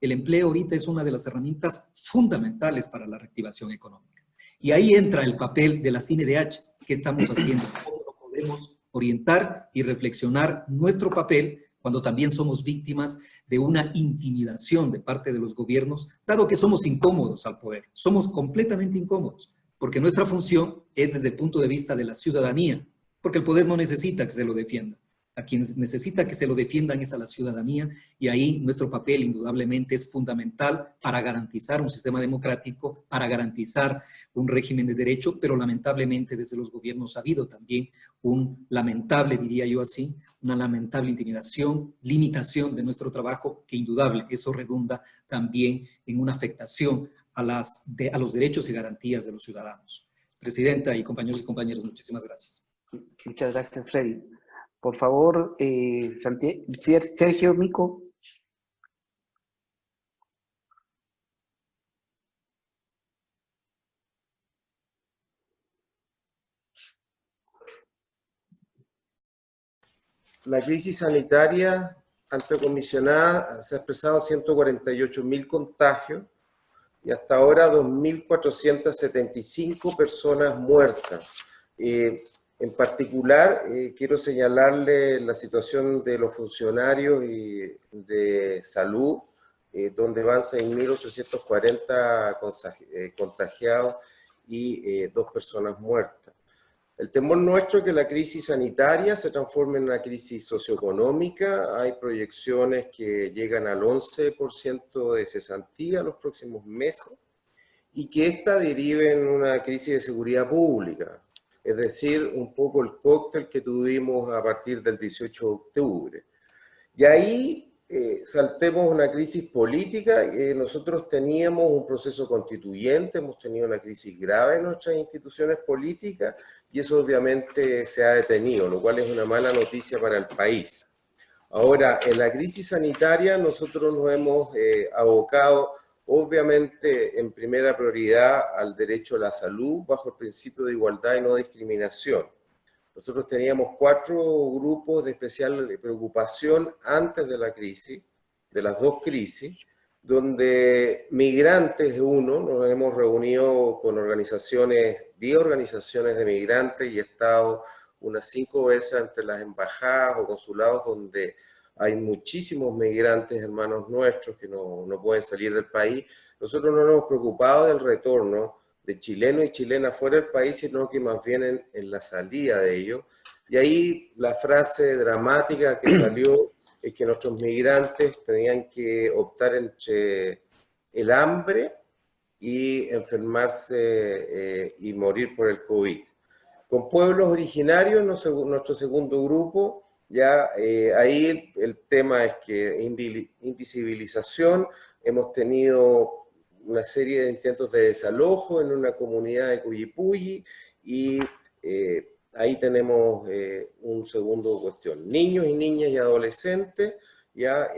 D: El empleo ahorita es una de las herramientas fundamentales para la reactivación económica. Y ahí entra el papel de las INDHs. ¿Qué estamos haciendo? ¿Cómo lo podemos orientar y reflexionar nuestro papel cuando también somos víctimas de una intimidación de parte de los gobiernos, dado que somos incómodos al poder? Somos completamente incómodos, porque nuestra función es desde el punto de vista de la ciudadanía, porque el poder no necesita que se lo defienda. A quien necesita que se lo defiendan es a la ciudadanía, y ahí nuestro papel indudablemente es fundamental para garantizar un sistema democrático, para garantizar un régimen de derecho, pero lamentablemente desde los gobiernos ha habido también un lamentable, diría yo así, una lamentable intimidación, limitación de nuestro trabajo, que indudable, eso redunda también en una afectación a los derechos y garantías de los ciudadanos. Presidenta y compañeros y compañeras, muchísimas gracias.
A: Muchas gracias, Freddy. Por favor, Sergio Mico.
C: La crisis sanitaria, alta comisionada, se ha expresado 148.000 contagios y hasta ahora 2.475 personas muertas. En particular, quiero señalarle la situación de los funcionarios y de salud, donde van 6.840 contagiados y 2 personas muertas. El temor nuestro es que la crisis sanitaria se transforme en una crisis socioeconómica. Hay proyecciones que llegan al 11% de cesantía en los próximos meses y que esta derive en una crisis de seguridad pública. Es decir, un poco el cóctel que tuvimos a partir del 18 de octubre. Y ahí saltemos una crisis política. Nosotros teníamos un proceso constituyente, hemos tenido una crisis grave en nuestras instituciones políticas y eso obviamente se ha detenido, lo cual es una mala noticia para el país. Ahora, en la crisis sanitaria nosotros nos hemos abocado obviamente en primera prioridad al derecho a la salud bajo el principio de igualdad y no discriminación. Nosotros teníamos 4 grupos de especial preocupación antes de la crisis, de las 2 crisis, donde migrantes es uno. Nos hemos reunido con 10 organizaciones de migrantes y he estado unas 5 veces ante las embajadas o consulados donde hay muchísimos migrantes, hermanos nuestros, que no pueden salir del país. Nosotros no nos hemos preocupado del retorno de chilenos y chilenas fuera del país, sino que más bien en la salida de ellos. Y ahí la frase dramática que salió es que nuestros migrantes tenían que optar entre el hambre y enfermarse y morir por el COVID. Con pueblos originarios, nuestro segundo grupo, ya ahí el tema es que invisibilización. Hemos tenido una serie de intentos de desalojo en una comunidad de Cuyipulli y ahí tenemos un segundo cuestión. Niños y niñas y adolescentes, ya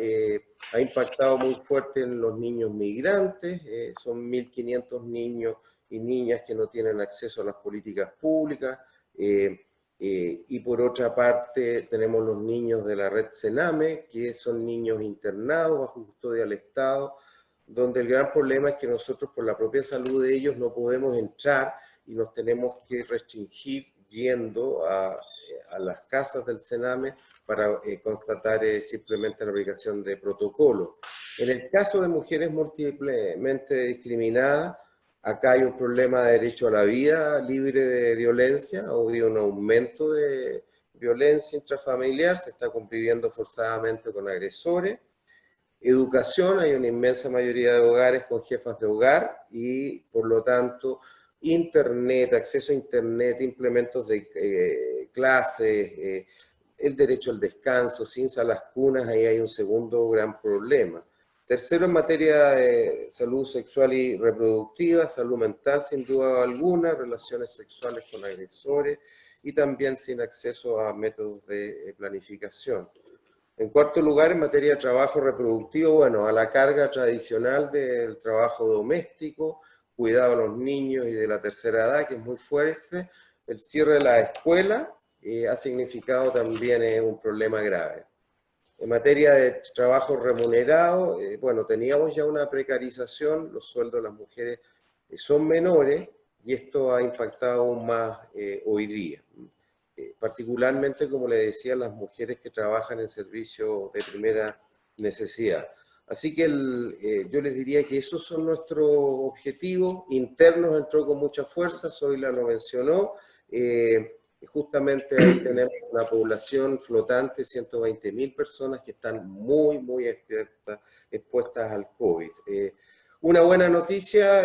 C: ha impactado muy fuerte en los niños migrantes. Son 1.500 niños y niñas que no tienen acceso a las políticas públicas. Y por otra parte tenemos los niños de la red Sename, que son niños internados bajo custodia del Estado, donde el gran problema es que nosotros por la propia salud de ellos no podemos entrar y nos tenemos que restringir yendo a las casas del Sename para constatar simplemente la aplicación de protocolos. En el caso de mujeres múltiplemente discriminadas, Acá hay un problema de derecho a la vida libre de violencia, ha habido un aumento de violencia intrafamiliar, se está conviviendo forzadamente con agresores. Educación, hay una inmensa mayoría de hogares con jefas de hogar y por lo tanto internet, acceso a internet, implementos de clases, el derecho al descanso, sin salas cunas, ahí hay un segundo gran problema. Tercero, en materia de salud sexual y reproductiva, salud mental sin duda alguna, relaciones sexuales con agresores y también sin acceso a métodos de planificación. En cuarto lugar, en materia de trabajo reproductivo, bueno, a la carga tradicional del trabajo doméstico, cuidado a los niños y de la tercera edad, que es muy fuerte, el cierre de la escuela ha significado también un problema grave. En materia de trabajo remunerado, bueno, teníamos ya una precarización, los sueldos de las mujeres son menores y esto ha impactado aún más hoy día. Particularmente, como le decía, las mujeres que trabajan en servicios de primera necesidad. Así que yo les diría que esos son nuestros objetivos. Internos entró con mucha fuerza, Zoila lo mencionó. Justamente ahí tenemos una población flotante, 120.000 personas que están muy, muy expuestas al COVID. Una buena noticia,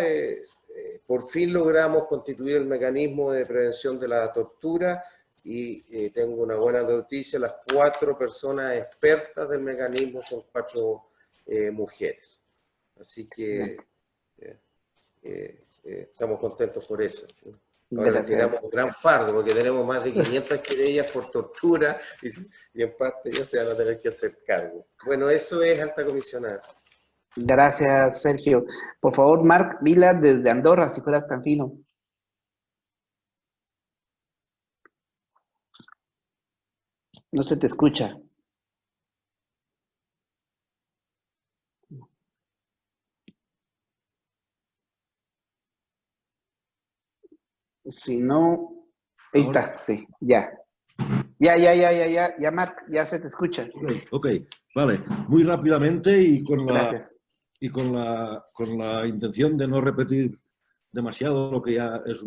C: por fin logramos constituir el mecanismo de prevención de la tortura y tengo una buena noticia, las 4 personas expertas del mecanismo son 4 mujeres. Así que estamos contentos por eso. Ahora les tiramos un gran fardo porque tenemos más de 500 querellas por tortura y en parte ya se van a tener que hacer cargo. Bueno, eso es, alta comisionada.
A: Gracias, Sergio. Por favor, Marc Vila, desde Andorra, si fueras tan fino. No se te escucha. Si no, ahí está, sí, ya. Ya, Marc, ya se te escucha.
G: Ok, vale. Muy rápidamente y con
A: Gracias.
G: con la intención de no repetir demasiado lo que ya es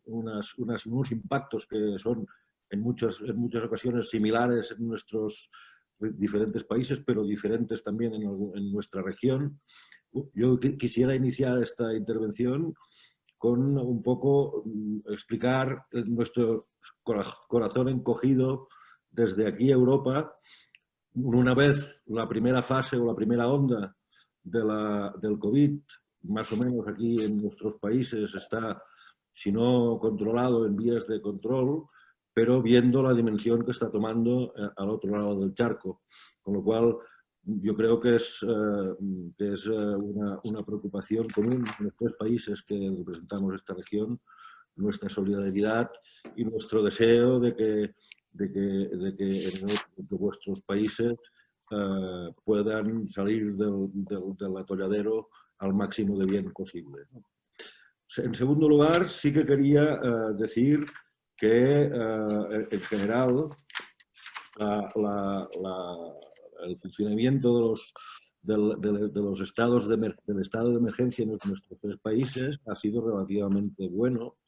G: unos impactos que son en muchas ocasiones similares en nuestros diferentes países, pero diferentes también en nuestra región. Yo quisiera iniciar esta intervención con un poco explicar nuestro corazón encogido desde aquí a Europa. Una vez la primera fase o la primera onda del COVID, más o menos aquí en nuestros países está, si no controlado, en vías de control, pero viendo la dimensión que está tomando al otro lado del charco. Con lo cual, yo creo que es una preocupación común en los 3 países que representamos esta región, nuestra solidaridad y nuestro deseo de que en vuestros países puedan salir del atolladero al máximo de bien posible. En segundo lugar, sí que quería decir que en general el funcionamiento del estado de emergencia en nuestros 3 países ha sido relativamente bueno,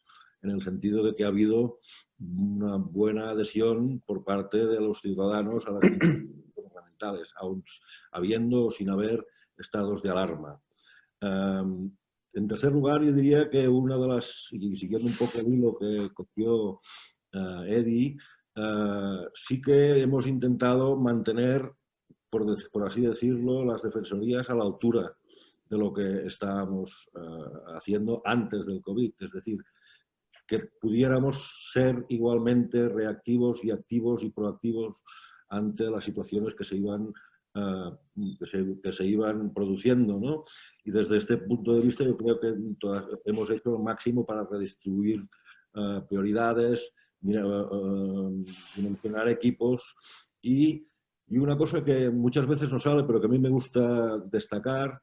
G: en el sentido de que ha habido una buena adhesión por parte de los ciudadanos a las instituciones gubernamentales, aun habiendo o sin haber estados de alarma. En tercer lugar, yo diría que una de las, y siguiendo un poco el hilo que cogió Eddie, sí que hemos intentado mantener, por así decirlo, las defensorías a la altura de lo que estábamos haciendo antes del COVID. Es decir, que pudiéramos ser igualmente reactivos y activos y proactivos ante las situaciones que se iban produciendo, ¿no? Y desde este punto de vista yo creo que hemos hecho lo máximo para redistribuir prioridades, dimensionar equipos y una cosa que muchas veces no sale, pero que a mí me gusta destacar,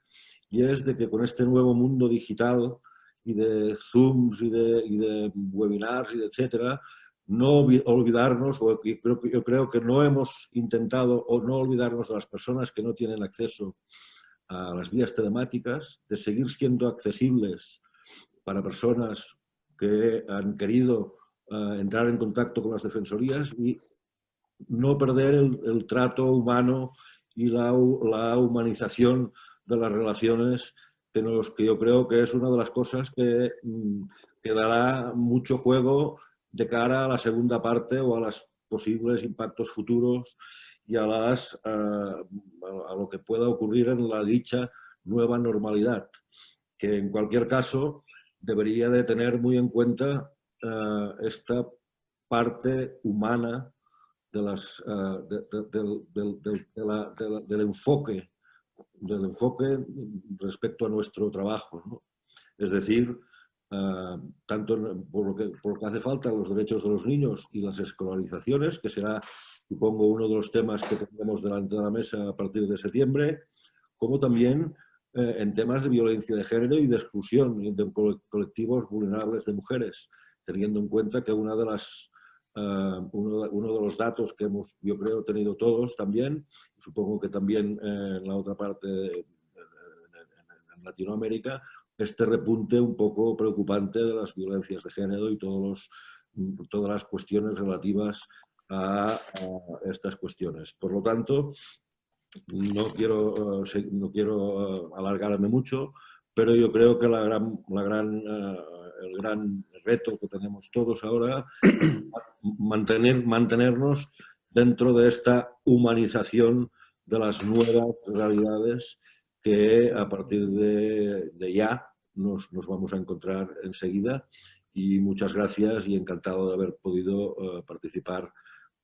G: y es de que con este nuevo mundo digital y de Zooms y de webinars y de etcétera, no olvidarnos, o yo creo que no hemos intentado o no olvidarnos de las personas que no tienen acceso a las vías telemáticas, de seguir siendo accesibles para personas que han querido entrar en contacto con las defensorías y no perder el trato humano y la humanización de las relaciones, que yo creo que es una de las cosas que dará mucho juego de cara a la segunda parte o a los posibles impactos futuros y a lo que pueda ocurrir en la dicha nueva normalidad, que en cualquier caso debería de tener muy en cuenta esta parte humana del enfoque respecto a nuestro trabajo, ¿no? Es decir, tanto por lo que hace falta los derechos de los niños y las escolarizaciones, que será, supongo, uno de los temas que tendremos delante de la mesa a partir de septiembre, como también en temas de violencia de género y de exclusión de colectivos vulnerables de mujeres, teniendo en cuenta que uno de los datos que hemos, yo creo, tenido todos también, supongo que también en la otra parte, en Latinoamérica, este repunte un poco preocupante de las violencias de género y todas las cuestiones relativas a estas cuestiones. Por lo tanto, no quiero alargarme mucho, pero yo creo que el gran reto que tenemos todos ahora es mantenernos dentro de esta humanización de las nuevas realidades que a partir de ya nos vamos a encontrar enseguida. Y muchas gracias y encantado de haber podido participar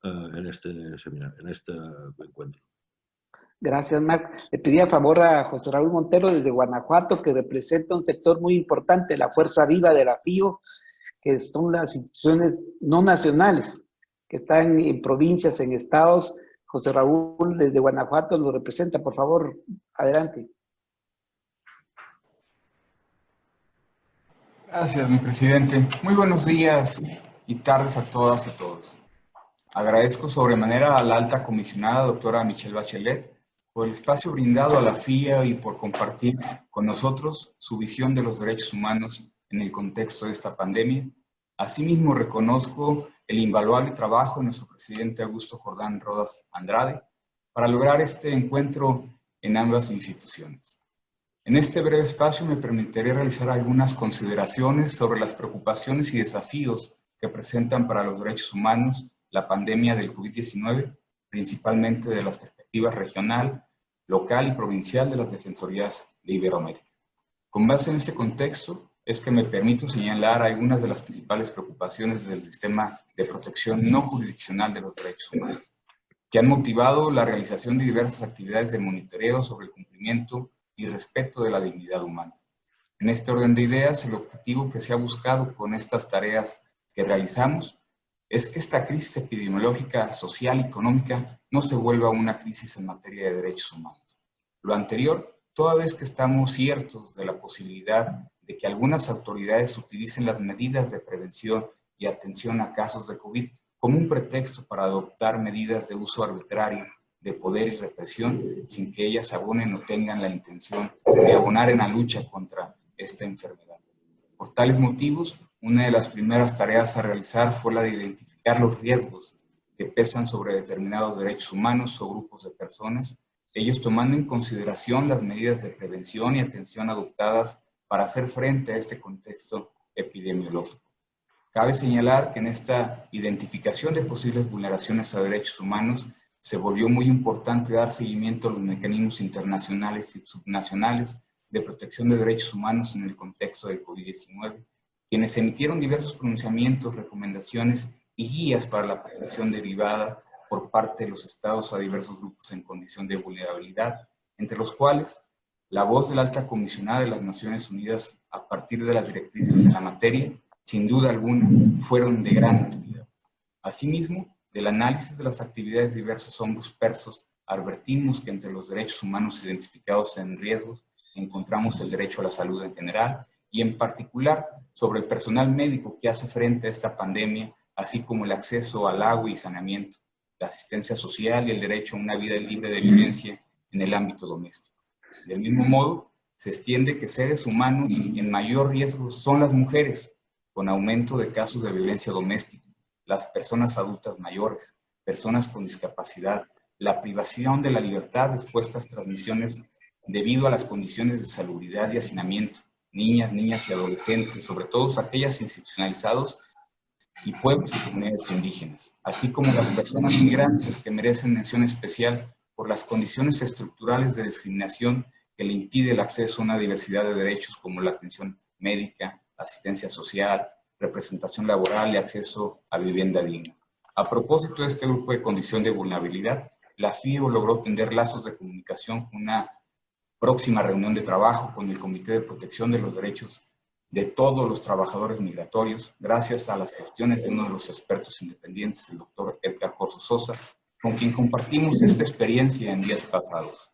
G: en este seminario, en este encuentro.
A: Gracias, Marc. Le pedí a favor a José Raúl Montero desde Guanajuato, que representa un sector muy importante, la fuerza viva de la FIO, que son las instituciones no nacionales, que están en provincias, en estados. José Raúl desde Guanajuato lo representa. Por favor, adelante.
H: Gracias, mi presidente. Muy buenos días y tardes a todas y todos. Agradezco sobremanera a la alta comisionada, doctora Michelle Bachelet, por el espacio brindado a la FIA y por compartir con nosotros su visión de los derechos humanos en el contexto de esta pandemia. Asimismo, reconozco el invaluable trabajo de nuestro presidente Augusto Jordán Rodas Andrade para lograr este encuentro en ambas instituciones. En este breve espacio me permitiré realizar algunas consideraciones sobre las preocupaciones y desafíos que presentan para los derechos humanos la pandemia del COVID-19, principalmente de las perspectivas regional, local y provincial de las defensorías de Iberoamérica. Con base en este contexto, es que me permito señalar algunas de las principales preocupaciones del sistema de protección no jurisdiccional de los derechos humanos, que han motivado la realización de diversas actividades de monitoreo sobre el cumplimiento y respeto de la dignidad humana. En este orden de ideas, el objetivo que se ha buscado con estas tareas que realizamos es que esta crisis epidemiológica, social y económica no se vuelva una crisis en materia de derechos humanos. Lo anterior, toda vez que estamos ciertos de la posibilidad de que algunas autoridades utilicen las medidas de prevención y atención a casos de COVID como un pretexto para adoptar medidas de uso arbitrario de poder y represión sin que ellas abonen o tengan la intención de abonar en la lucha contra esta enfermedad. Por tales motivos, una de las primeras tareas a realizar fue la de identificar los riesgos que pesan sobre determinados derechos humanos o grupos de personas, ellos tomando en consideración las medidas de prevención y atención adoptadas para hacer frente a este contexto epidemiológico. Cabe señalar que en esta identificación de posibles vulneraciones a derechos humanos se volvió muy importante dar seguimiento a los mecanismos internacionales y subnacionales de protección de derechos humanos en el contexto del COVID-19, quienes emitieron diversos pronunciamientos, recomendaciones y guías para la protección derivada por parte de los estados a diversos grupos en condición de vulnerabilidad, entre los cuales la voz de la alta comisionada de las Naciones Unidas a partir de las directrices en la materia, sin duda alguna, fueron de gran utilidad. Asimismo, del análisis de las actividades de diversos hombros persos, advertimos que entre los derechos humanos identificados en riesgos encontramos el derecho a la salud en general y en particular sobre el personal médico que hace frente a esta pandemia, así como el acceso al agua y saneamiento, la asistencia social y el derecho a una vida libre de violencia en el ámbito doméstico. Del mismo modo, se extiende que seres humanos en mayor riesgo son las mujeres, con aumento de casos de violencia doméstica, las personas adultas mayores, personas con discapacidad, la privación de la libertad expuesta a transmisiones debido a las condiciones de salubridad y hacinamiento, niñas y adolescentes, sobre todo aquellas institucionalizados, y pueblos y comunidades indígenas, así como las personas migrantes que merecen mención especial por las condiciones estructurales de discriminación que le impide el acceso a una diversidad de derechos como la atención médica, asistencia social, representación laboral y acceso a vivienda digna. A propósito de este grupo de condición de vulnerabilidad, la FIO logró tender lazos de comunicación con una próxima reunión de trabajo con el Comité de Protección de los Derechos de todos los trabajadores migratorios, gracias a las gestiones de uno de los expertos independientes, el doctor Edgar Corzo Sosa, con quien compartimos esta experiencia en días pasados.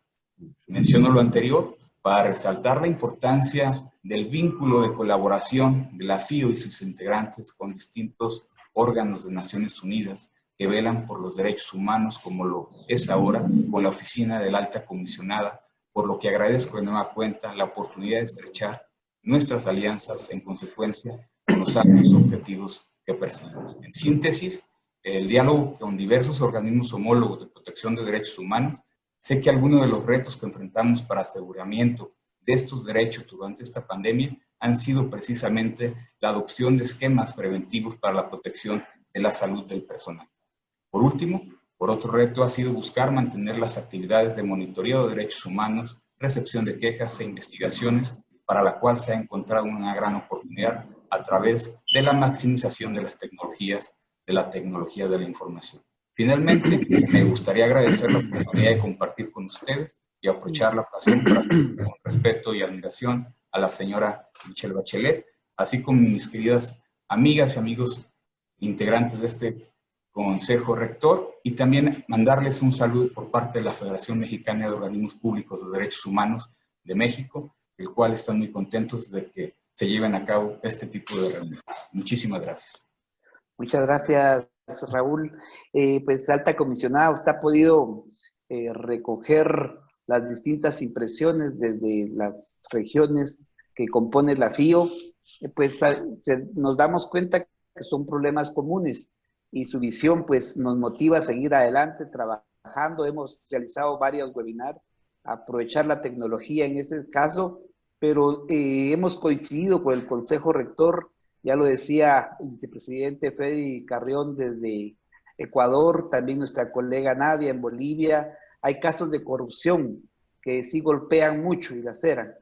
H: Menciono lo anterior para resaltar la importancia del vínculo de colaboración de la FIO y sus integrantes con distintos órganos de Naciones Unidas que velan por los derechos humanos, como lo es ahora con la Oficina de la Alta Comisionada, por lo que agradezco de nueva cuenta la oportunidad de estrechar nuestras alianzas en consecuencia con los altos objetivos que perseguimos. En síntesis, el diálogo con diversos organismos homólogos de protección de derechos humanos, sé que algunos de los retos que enfrentamos para aseguramiento de estos derechos durante esta pandemia han sido precisamente la adopción de esquemas preventivos para la protección de la salud del personal. Por último, por otro reto ha sido buscar mantener las actividades de monitoreo de derechos humanos, recepción de quejas e investigaciones, para la cual se ha encontrado una gran oportunidad a través de la maximización de las tecnologías, de la tecnología de la información. Finalmente, me gustaría agradecer la oportunidad de compartir con ustedes y aprovechar la ocasión para saludar con respeto y admiración a la señora Michelle Bachelet, así como mis queridas amigas y amigos integrantes de este Consejo Rector, y también mandarles un saludo por parte de la Federación Mexicana de Organismos Públicos de Derechos Humanos de México, el cual están muy contentos de que se lleven a cabo este tipo de reuniones. Muchísimas gracias.
A: Muchas gracias, Raúl. Pues, alta comisionada, usted ha podido recoger las distintas impresiones desde las regiones que compone la FIO. Nos damos cuenta que son problemas comunes y su visión pues nos motiva a seguir adelante trabajando. Hemos realizado varios webinars, aprovechar la tecnología en ese caso, pero hemos coincidido con el Consejo Rector, ya lo decía el vicepresidente Freddy Carrión desde Ecuador, también nuestra colega Nadia en Bolivia. Hay casos de corrupción que sí golpean mucho y laceran.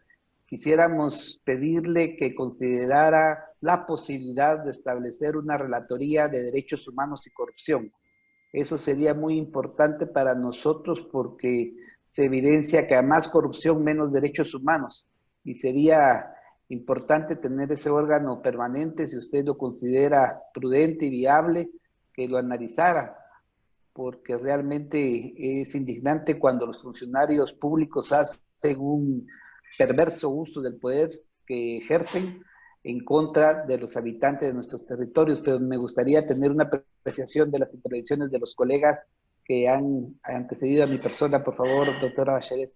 A: Quisiéramos pedirle que considerara la posibilidad de establecer una relatoría de derechos humanos y corrupción. Eso sería muy importante para nosotros porque se evidencia que a más corrupción, menos derechos humanos. Y sería importante tener ese órgano permanente, si usted lo considera prudente y viable, que lo analizara, porque realmente es indignante cuando los funcionarios públicos hacen un perverso uso del poder que ejercen en contra de los habitantes de nuestros territorios. Pero me gustaría tener una apreciación de las intervenciones de los colegas que han antecedido a mi persona. Por favor, doctora Bachelet.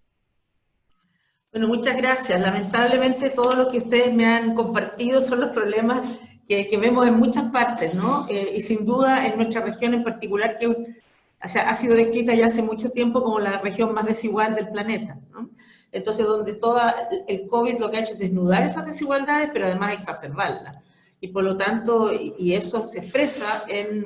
B: Bueno, muchas gracias. Lamentablemente todo lo que ustedes me han compartido son los problemas que vemos en muchas partes, ¿no? Y sin duda en nuestra región en particular, que ha sido descrita ya hace mucho tiempo como la región más desigual del planeta, ¿no? Entonces, donde el COVID lo que ha hecho es desnudar esas desigualdades, pero además exacerbarlas. Y por lo tanto, y eso se expresa en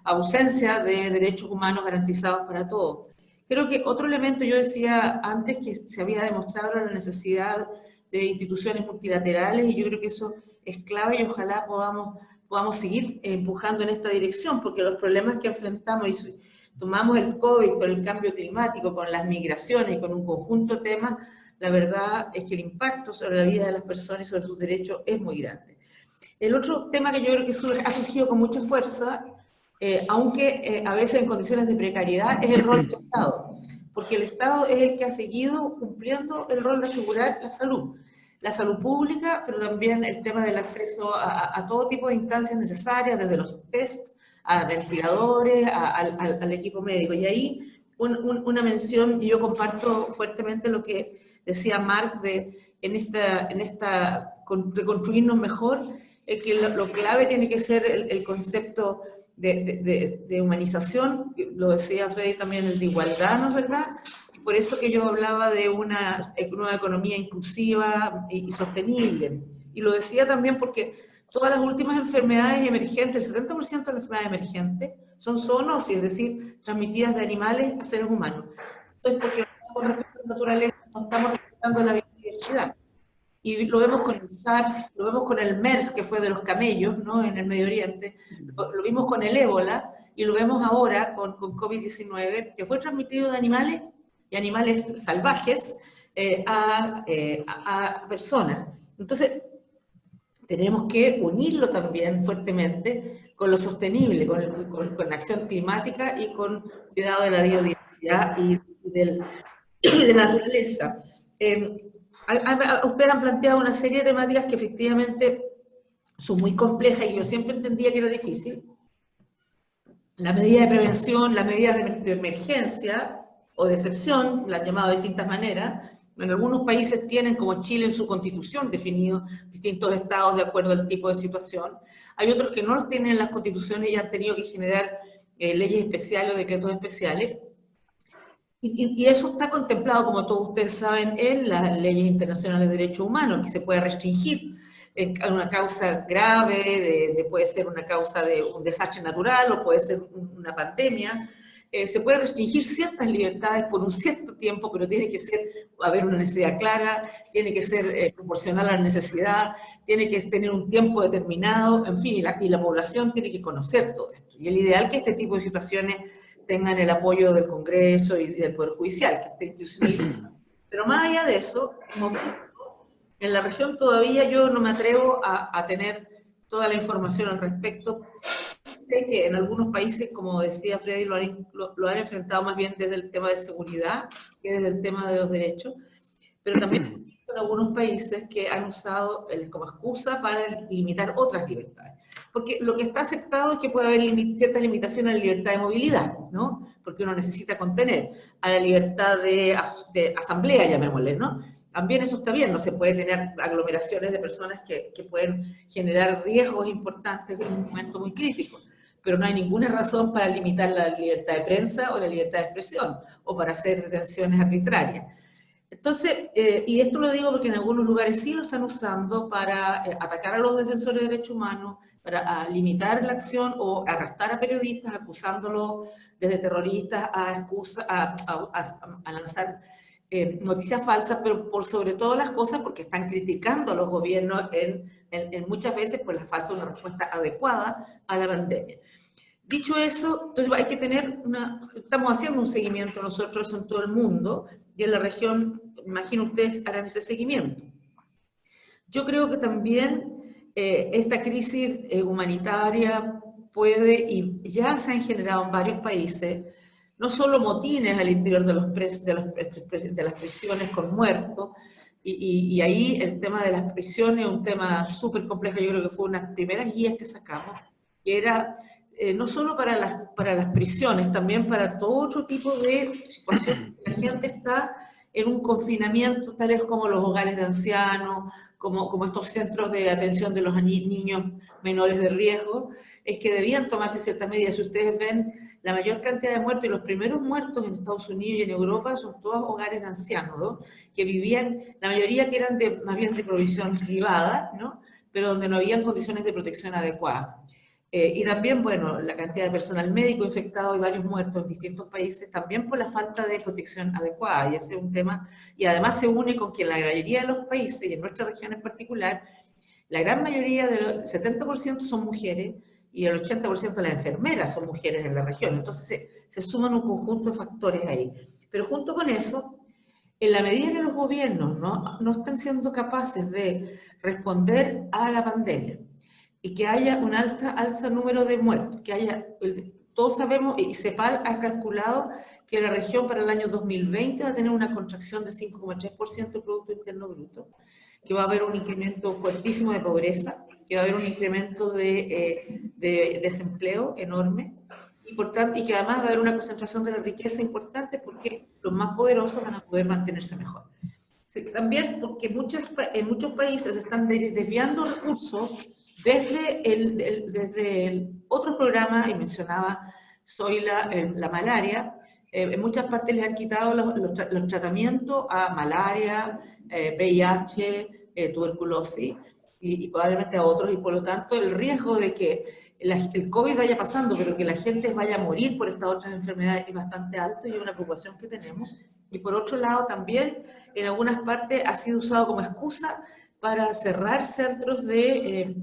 B: ausencia de derechos humanos garantizados para todos. Creo que otro elemento, yo decía antes que se había demostrado la necesidad de instituciones multilaterales, y yo creo que eso es clave y ojalá podamos seguir empujando en esta dirección, porque los problemas que enfrentamos, y tomamos el COVID con el cambio climático, con las migraciones y con un conjunto de temas, la verdad es que el impacto sobre la vida de las personas y sobre sus derechos es muy grande. El otro tema que yo creo que ha surgido con mucha fuerza, aunque a veces en condiciones de precariedad, es el rol del Estado, porque el Estado es el que ha seguido cumpliendo el rol de asegurar la salud pública, pero también el tema del acceso a todo tipo de instancias necesarias, desde los test, a ventiladores, al equipo médico. Y ahí una mención, y yo comparto fuertemente lo que decía Marx, en esta reconstruirnos mejor, que lo clave tiene que ser el concepto de humanización, lo decía Freddy también, el de igualdad, ¿no es verdad? Y por eso que yo hablaba de una economía inclusiva y sostenible. Y lo decía también porque todas las últimas enfermedades emergentes, el 70% de las enfermedades emergentes son zoonosis, es decir, transmitidas de animales a seres humanos. Entonces, porque con respecto a la naturaleza no estamos respetando la biodiversidad. Y lo vemos con el SARS, lo vemos con el MERS, que fue de los camellos, ¿no?, en el Medio Oriente, lo vimos con el ébola, y lo vemos ahora con COVID-19, que fue transmitido de animales y animales salvajes a personas. Entonces, tenemos que unirlo también fuertemente con lo sostenible, con la acción climática y con cuidado de la biodiversidad y de la naturaleza. Ustedes han planteado una serie de temáticas que efectivamente son muy complejas y yo siempre entendía que era difícil. La medida de prevención, las medidas de emergencia o de excepción, las han llamado de distintas maneras. En algunos países tienen, como Chile, en su constitución definido distintos estados de acuerdo al tipo de situación. Hay otros que no los tienen en las constituciones y han tenido que generar leyes especiales o decretos especiales. Y eso está contemplado, como todos ustedes saben, en las leyes internacionales de derechos humanos, que se puede restringir en una causa grave, puede ser una causa de un desastre natural o puede ser una pandemia. Se puede restringir ciertas libertades por un cierto tiempo, pero tiene que haber una necesidad clara, tiene que ser proporcional a la necesidad, tiene que tener un tiempo determinado, en fin, y la población tiene que conocer todo esto. Y el ideal es que este tipo de situaciones tengan el apoyo del Congreso y del Poder Judicial, que esté institucionalizado. Pero más allá de eso, en la región todavía yo no me atrevo a tener toda la información al respecto. Sé que en algunos países, como decía Freddy, lo han enfrentado más bien desde el tema de seguridad que desde el tema de los derechos, pero también en algunos países que han usado como excusa para limitar otras libertades. Porque lo que está aceptado es que puede haber ciertas limitaciones a la libertad de movilidad, ¿no? Porque uno necesita contener a la libertad de asamblea, llamémosle, ¿no? También eso está bien, no se puede tener aglomeraciones de personas que pueden generar riesgos importantes en un momento muy crítico. Pero no hay ninguna razón para limitar la libertad de prensa o la libertad de expresión, o para hacer detenciones arbitrarias. Entonces, y esto lo digo porque en algunos lugares sí lo están usando para atacar a los defensores de derechos humanos, para limitar la acción o arrestar a periodistas acusándolos desde terroristas a lanzar noticias falsas, pero por sobre todas las cosas porque están criticando a los gobiernos en muchas veces por la falta de una respuesta adecuada a la pandemia. Dicho eso, entonces hay que tener estamos haciendo un seguimiento nosotros en todo el mundo y en la región, imagino ustedes harán ese seguimiento. Yo creo que también esta crisis humanitaria puede, y ya se han generado en varios países, no solo motines al interior de las prisiones con muertos, y ahí el tema de las prisiones es un tema súper complejo. Yo creo que fue una de las primeras guías que sacamos, que era no solo para las prisiones, también para todo otro tipo de situaciones que la gente está en un confinamiento, tales como los hogares de ancianos, como estos centros de atención de los niños menores de riesgo, es que debían tomarse ciertas medidas. Si ustedes ven, la mayor cantidad de muertos y los primeros muertos en Estados Unidos y en Europa son todos hogares de ancianos, ¿no?, que vivían, la mayoría que eran más bien de provisión privada, ¿no?, pero donde no habían condiciones de protección adecuadas. Y también, bueno, la cantidad de personal médico infectado y varios muertos en distintos países, también por la falta de protección adecuada, y ese es un tema, y además se une con que en la mayoría de los países, y en nuestra región en particular, la gran mayoría, del 70% son mujeres, y el 80% de las enfermeras son mujeres en la región, entonces se suman un conjunto de factores ahí. Pero junto con eso, en la medida que los gobiernos no están siendo capaces de responder a la pandemia, y que haya un alza número de muertos, que haya, todos sabemos, y CEPAL ha calculado que la región para el año 2020 va a tener una contracción de 5,3% del Producto Interno Bruto, que va a haber un incremento fuertísimo de pobreza, que va a haber un incremento de desempleo enorme, y que además va a haber una concentración de la riqueza importante porque los más poderosos van a poder mantenerse mejor. Sí, también porque en muchos países están desviando recursos desde el otro programa, y mencionaba la malaria. En muchas partes les han quitado los tratamientos a malaria, VIH, tuberculosis y probablemente a otros, y por lo tanto el riesgo de que el COVID vaya pasando, pero que la gente vaya a morir por estas otras enfermedades es bastante alto y es una preocupación que tenemos. Y por otro lado también en algunas partes ha sido usado como excusa para cerrar centros de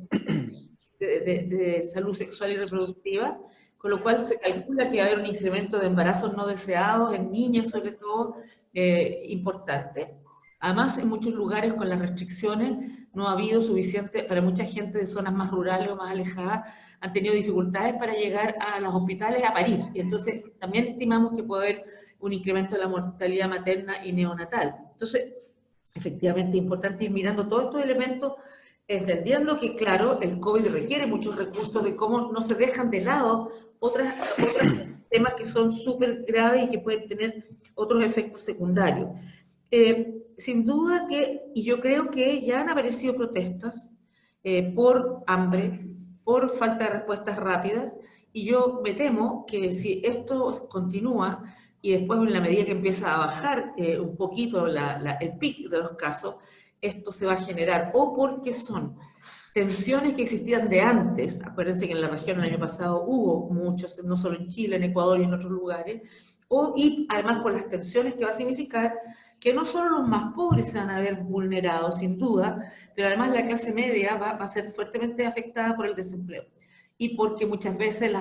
B: salud sexual y reproductiva, con lo cual se calcula que va a haber un incremento de embarazos no deseados en niños, sobre todo, importante. Además, en muchos lugares con las restricciones no ha habido suficiente, para mucha gente de zonas más rurales o más alejadas, han tenido dificultades para llegar a los hospitales a parir. Y entonces también estimamos que puede haber un incremento de la mortalidad materna y neonatal. Entonces, efectivamente, es importante ir mirando todos estos elementos, entendiendo que, claro, el COVID requiere muchos recursos, de cómo no se dejan de lado otros temas que son súper graves y que pueden tener otros efectos secundarios. Sin duda que, y yo creo que ya han aparecido protestas por hambre, por falta de respuestas rápidas, y yo me temo que si esto continúa, y después en la medida que empieza a bajar un poquito el pic de los casos, esto se va a generar, o porque son tensiones que existían de antes. Acuérdense que en la región el año pasado hubo muchos, no solo en Chile, en Ecuador y en otros lugares, y además por las tensiones que va a significar que no solo los más pobres se van a ver vulnerados, sin duda, pero además la clase media va a ser fuertemente afectada por el desempleo. Y porque muchas veces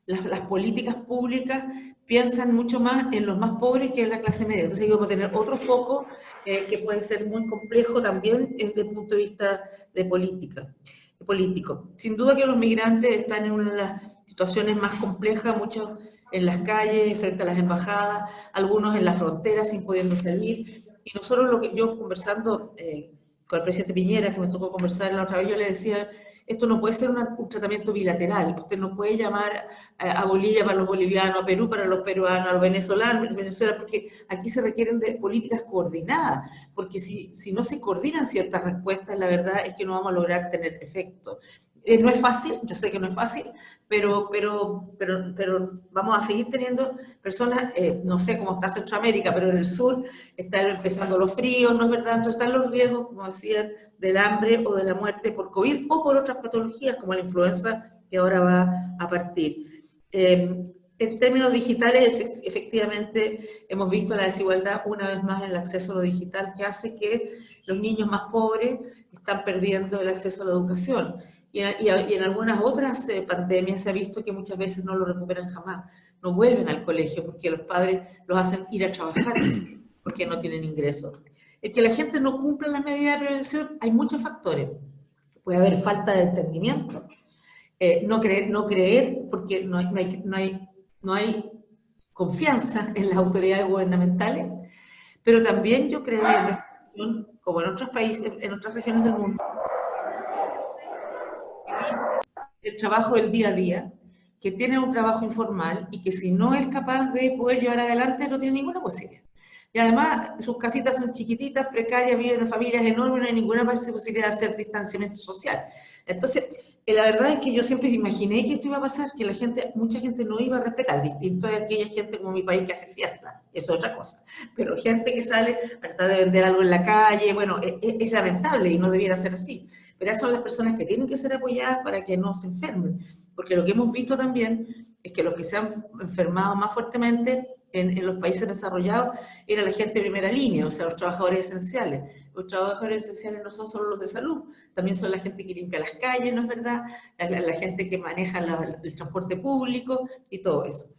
B: las políticas públicas piensan mucho más en los más pobres que en la clase media. Entonces vamos a tener otro foco que puede ser muy complejo también desde el punto de vista de político. Sin duda que los migrantes están en una de las situaciones más complejas, muchos en las calles, frente a las embajadas, algunos en la frontera sin pudiendo salir. Y nosotros, yo conversando con el presidente Piñera, que me tocó conversar la otra vez, yo le decía, esto no puede ser un tratamiento bilateral. Usted no puede llamar a Bolivia para los bolivianos, a Perú para los peruanos, a los venezolanos, Venezuela, porque aquí se requieren de políticas coordinadas, porque si no se coordinan ciertas respuestas, la verdad es que no vamos a lograr tener efecto. No es fácil, yo sé que no es fácil, pero vamos a seguir teniendo personas, no sé cómo está Centroamérica, pero en el sur están empezando los fríos, ¿no es verdad? Entonces están los riesgos, como decían, del hambre o de la muerte por COVID o por otras patologías como la influenza que ahora va a partir. En términos digitales, efectivamente, hemos visto la desigualdad una vez más en el acceso a lo digital, que hace que los niños más pobres están perdiendo el acceso a la educación. Y en algunas otras pandemias se ha visto que muchas veces no lo recuperan jamás, no vuelven al colegio porque los padres los hacen ir a trabajar porque no tienen ingresos. El que la gente no cumpla las medidas de prevención, hay muchos factores. Puede haber falta de entendimiento, no creer porque no hay confianza en las autoridades gubernamentales, pero también yo creo que en nuestra región, como en otros países, en otras regiones del mundo, el trabajo del día a día, que tiene un trabajo informal y que si no es capaz de poder llevar adelante no tiene ninguna posibilidad. Y además sus casitas son chiquititas, precarias, viven en familias enormes, no hay ninguna posibilidad de hacer distanciamiento social. Entonces, la verdad es que yo siempre imaginé que esto iba a pasar, que mucha gente no iba a respetar, distinto de aquella gente como mi país que hace fiesta, eso es otra cosa. Pero gente que sale a tratar de vender algo en la calle, bueno, es lamentable y no debiera ser así. Pero esas son las personas que tienen que ser apoyadas para que no se enfermen. Porque lo que hemos visto también es que los que se han enfermado más fuertemente en los países desarrollados era la gente de primera línea, o sea, los trabajadores esenciales. Los trabajadores esenciales no son solo los de salud, también son la gente que limpia las calles, ¿no es verdad? La gente que maneja el transporte público y todo eso.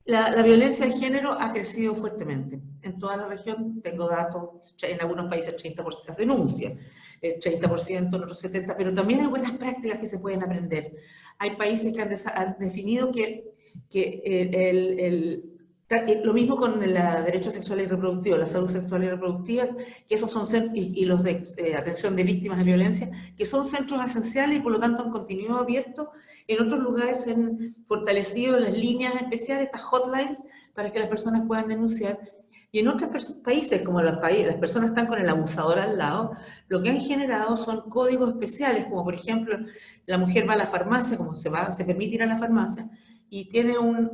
B: La violencia de género ha crecido fuertemente. En toda la región, tengo datos, en algunos países 30% denuncia, 30%, en otros 70%, pero también hay buenas prácticas que se pueden aprender. Hay países que han definido que lo mismo con el derecho sexual y reproductivo, la salud sexual y reproductiva, que esos son y los de atención de víctimas de violencia, que son centros esenciales y por lo tanto han continuado abiertos. En otros lugares se han fortalecido las líneas especiales, estas hotlines, para que las personas puedan denunciar. Y en otros países, como las personas están con el abusador al lado, lo que han generado son códigos especiales, como por ejemplo, la mujer va a la farmacia, como se permite ir a la farmacia, y tiene un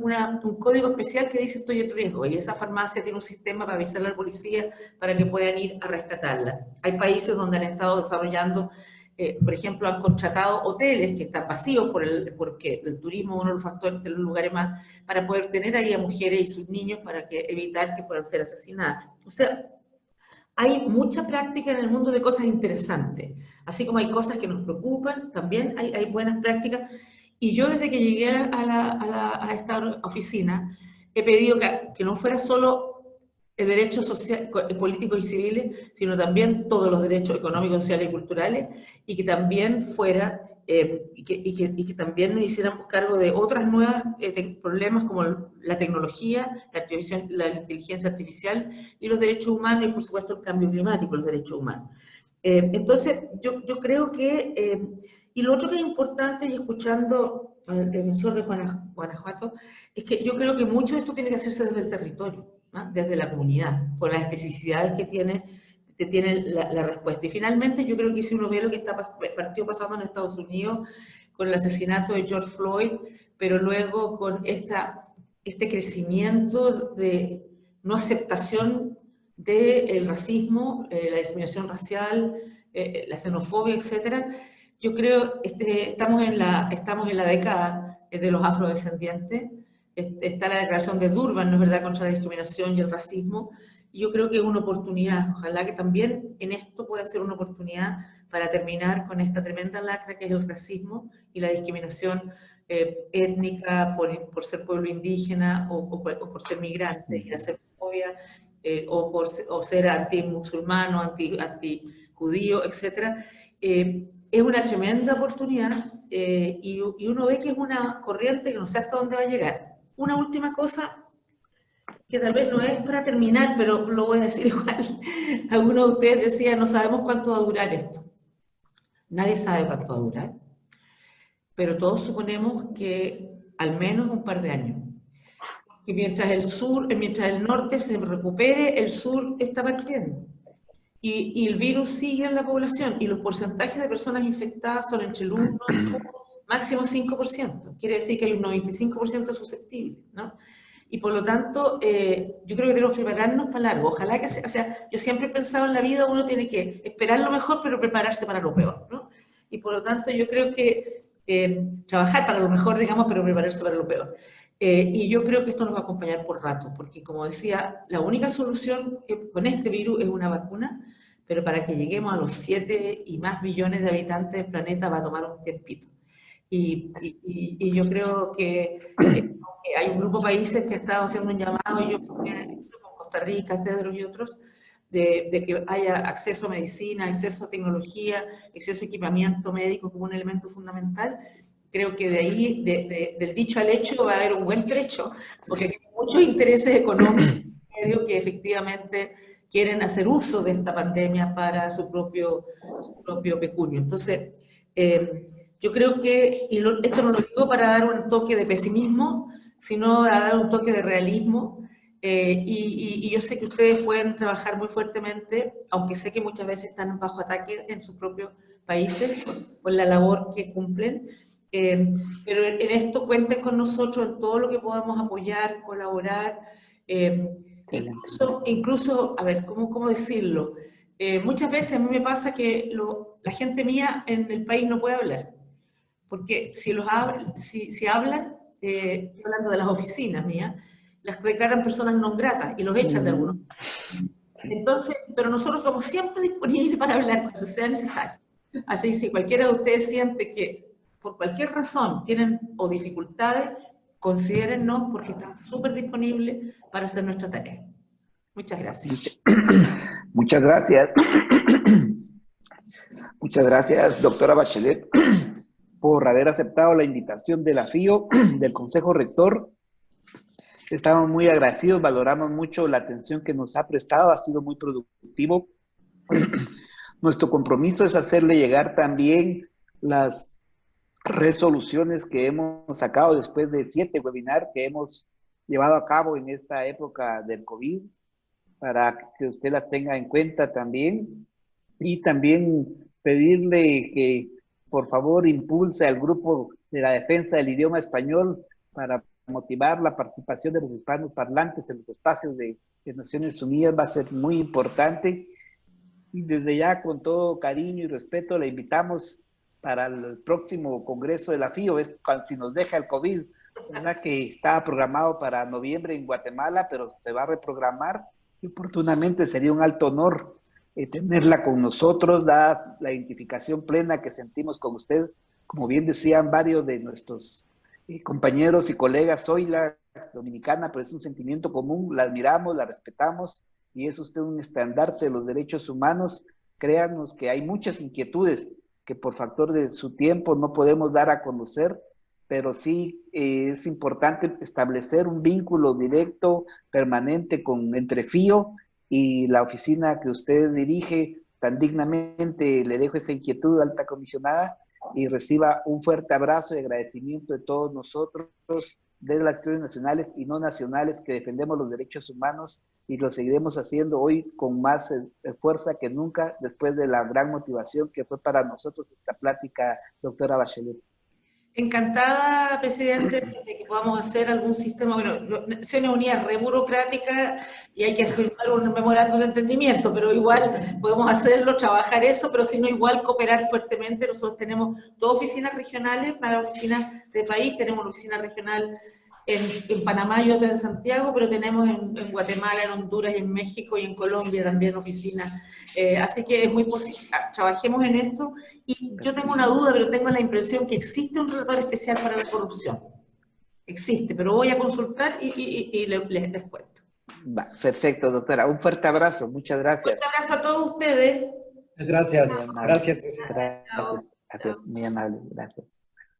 B: código especial que dice estoy en riesgo, y esa farmacia tiene un sistema para avisarle al policía para que puedan ir a rescatarla. Hay países donde han estado desarrollando, por ejemplo, han contratado hoteles que están vacíos porque el turismo es uno de los factores de los lugares más, para poder tener ahí a mujeres y sus niños para evitar que puedan ser asesinadas. O sea, hay mucha práctica en el mundo de cosas interesantes. Así como hay cosas que nos preocupan, también hay buenas prácticas. Y yo desde que llegué a esta oficina he pedido que no fuera solo derechos políticos y civiles, sino también todos los derechos económicos, sociales y culturales, y que también fuera, y que también nos hiciéramos cargo de otras nuevas problemas como la tecnología, la inteligencia artificial y los derechos humanos, y por supuesto el cambio climático, los derechos humanos. Entonces, yo creo que, y lo otro que es importante, y escuchando al emisor de Guanajuato, es que yo creo que mucho de esto tiene que hacerse desde el territorio, ¿no? Desde la comunidad, por las especificidades que tiene la respuesta. Y finalmente, yo creo que si uno ve lo que partió pasando en Estados Unidos con el asesinato de George Floyd, pero luego con este crecimiento de no aceptación del racismo, la discriminación racial, la xenofobia, etcétera. Yo creo que estamos en la década de los afrodescendientes. Está la declaración de Durban, ¿no es verdad?, contra la discriminación y el racismo. Y yo creo que es una oportunidad. Ojalá que también en esto pueda ser una oportunidad para terminar con esta tremenda lacra que es el racismo y la discriminación étnica por ser pueblo indígena o por ser migrante, y la xenofobia, o ser anti-musulmano, anti-judío, etc. Es una tremenda oportunidad y uno ve que es una corriente que no sé hasta dónde va a llegar. Una última cosa, que tal vez no es para terminar, pero lo voy a decir igual. Algunos de ustedes decían, no sabemos cuánto va a durar esto. Nadie sabe cuánto va a durar, pero todos suponemos que al menos un par de años. Que mientras el norte se recupere, el sur está partiendo. Y el virus sigue en la población, y los porcentajes de personas infectadas son entre el 1 y máximo 5%. Quiere decir que hay un 95% susceptible, ¿no? Y por lo tanto, yo creo que tenemos que prepararnos para largo. Ojalá que sea, o sea, yo siempre he pensado en la vida, uno tiene que esperar lo mejor, pero prepararse para lo peor, ¿no? Y por lo tanto, yo creo que trabajar para lo mejor, digamos, pero prepararse para lo peor. Y yo creo que esto nos va a acompañar por rato, porque como decía, la única solución con este virus es una vacuna, pero para que lleguemos a los 7 y más billones de habitantes del planeta va a tomar un tiempito. Y yo creo que hay un grupo de países que ha estado haciendo un llamado, y yo con Costa Rica, Tedros y otros, de que haya acceso a medicina, acceso a tecnología, acceso a equipamiento médico como un elemento fundamental. Creo que de ahí, del dicho al hecho, va a haber un buen trecho, porque hay muchos intereses económicos que efectivamente quieren hacer uso de esta pandemia para su propio pecunio. Entonces, yo creo que, y esto no lo digo para dar un toque de pesimismo, sino para dar un toque de realismo, y yo sé que ustedes pueden trabajar muy fuertemente, aunque sé que muchas veces están bajo ataque en sus propios países por la labor que cumplen, pero en esto cuenten con nosotros en todo lo que podamos apoyar, colaborar, incluso, a ver, ¿cómo decirlo? Muchas veces a mí me pasa que la gente mía en el país no puede hablar, porque si hablan, estoy hablando de las oficinas mías, las declaran personas no gratas y los echan de algunos. Entonces, pero nosotros estamos siempre disponibles para hablar cuando sea necesario. Así que si cualquiera de ustedes siente que por cualquier razón tienen o dificultades, considérennos, porque estamos súper disponibles para hacer nuestra tarea. Muchas gracias.
A: Muchas gracias. Muchas gracias, doctora Bachelet, por haber aceptado la invitación de la FIO, del Consejo Rector. Estamos muy agradecidos, valoramos mucho la atención que nos ha prestado, ha sido muy productivo. Nuestro compromiso es hacerle llegar también las resoluciones que hemos sacado después de 7 webinars que hemos llevado a cabo en esta época del COVID. para que usted las tenga en cuenta también. Y también pedirle que por favor impulse al grupo de la defensa del idioma español para motivar la participación de los hispanos parlantes en los espacios de Naciones Unidas. Va a ser muy importante. Y desde ya, con todo cariño y respeto, le invitamos para el próximo Congreso de la FIO, es si nos deja el COVID, ¿verdad? Que estaba programado para noviembre en Guatemala, pero se va a reprogramar, y oportunamente sería un alto honor tenerla con nosotros, dada la identificación plena que sentimos con usted. Como bien decían varios de nuestros compañeros y colegas, soy la dominicana, pero es un sentimiento común, la admiramos, la respetamos, y es usted un estandarte de los derechos humanos. Créanos que hay muchas inquietudes que por factor de su tiempo no podemos dar a conocer, pero sí es importante establecer un vínculo directo, permanente entre FIO y la oficina que usted dirige tan dignamente. Le dejo esa inquietud, alta comisionada, y reciba un fuerte abrazo y agradecimiento de todos nosotros, de las instituciones nacionales y no nacionales que defendemos los derechos humanos, y lo seguiremos haciendo hoy con más fuerza que nunca, después de la gran motivación que fue para nosotros esta plática, doctora Bachelet.
B: Encantada, presidente, de que podamos hacer algún sistema. Bueno, Naciones Unidas es re burocrática y hay que firmar un memorándum de entendimiento, pero igual podemos hacerlo, trabajar eso, pero si no, igual cooperar fuertemente. Nosotros tenemos dos oficinas regionales para oficinas de país, tenemos una oficina regional en Panamá y otra en Santiago, pero tenemos en Guatemala, en Honduras, en México y en Colombia también oficinas. Así que es muy posible, trabajemos en esto. Y yo tengo una duda, pero tengo la impresión que existe un relator especial para la corrupción. Existe, pero voy a consultar y les cuento.
A: Va, perfecto, doctora. Un fuerte abrazo. Muchas gracias.
B: Un fuerte abrazo a todos ustedes.
D: Gracias. Gracias, presidente.
A: Gracias. Adiós. Muy amable. Gracias.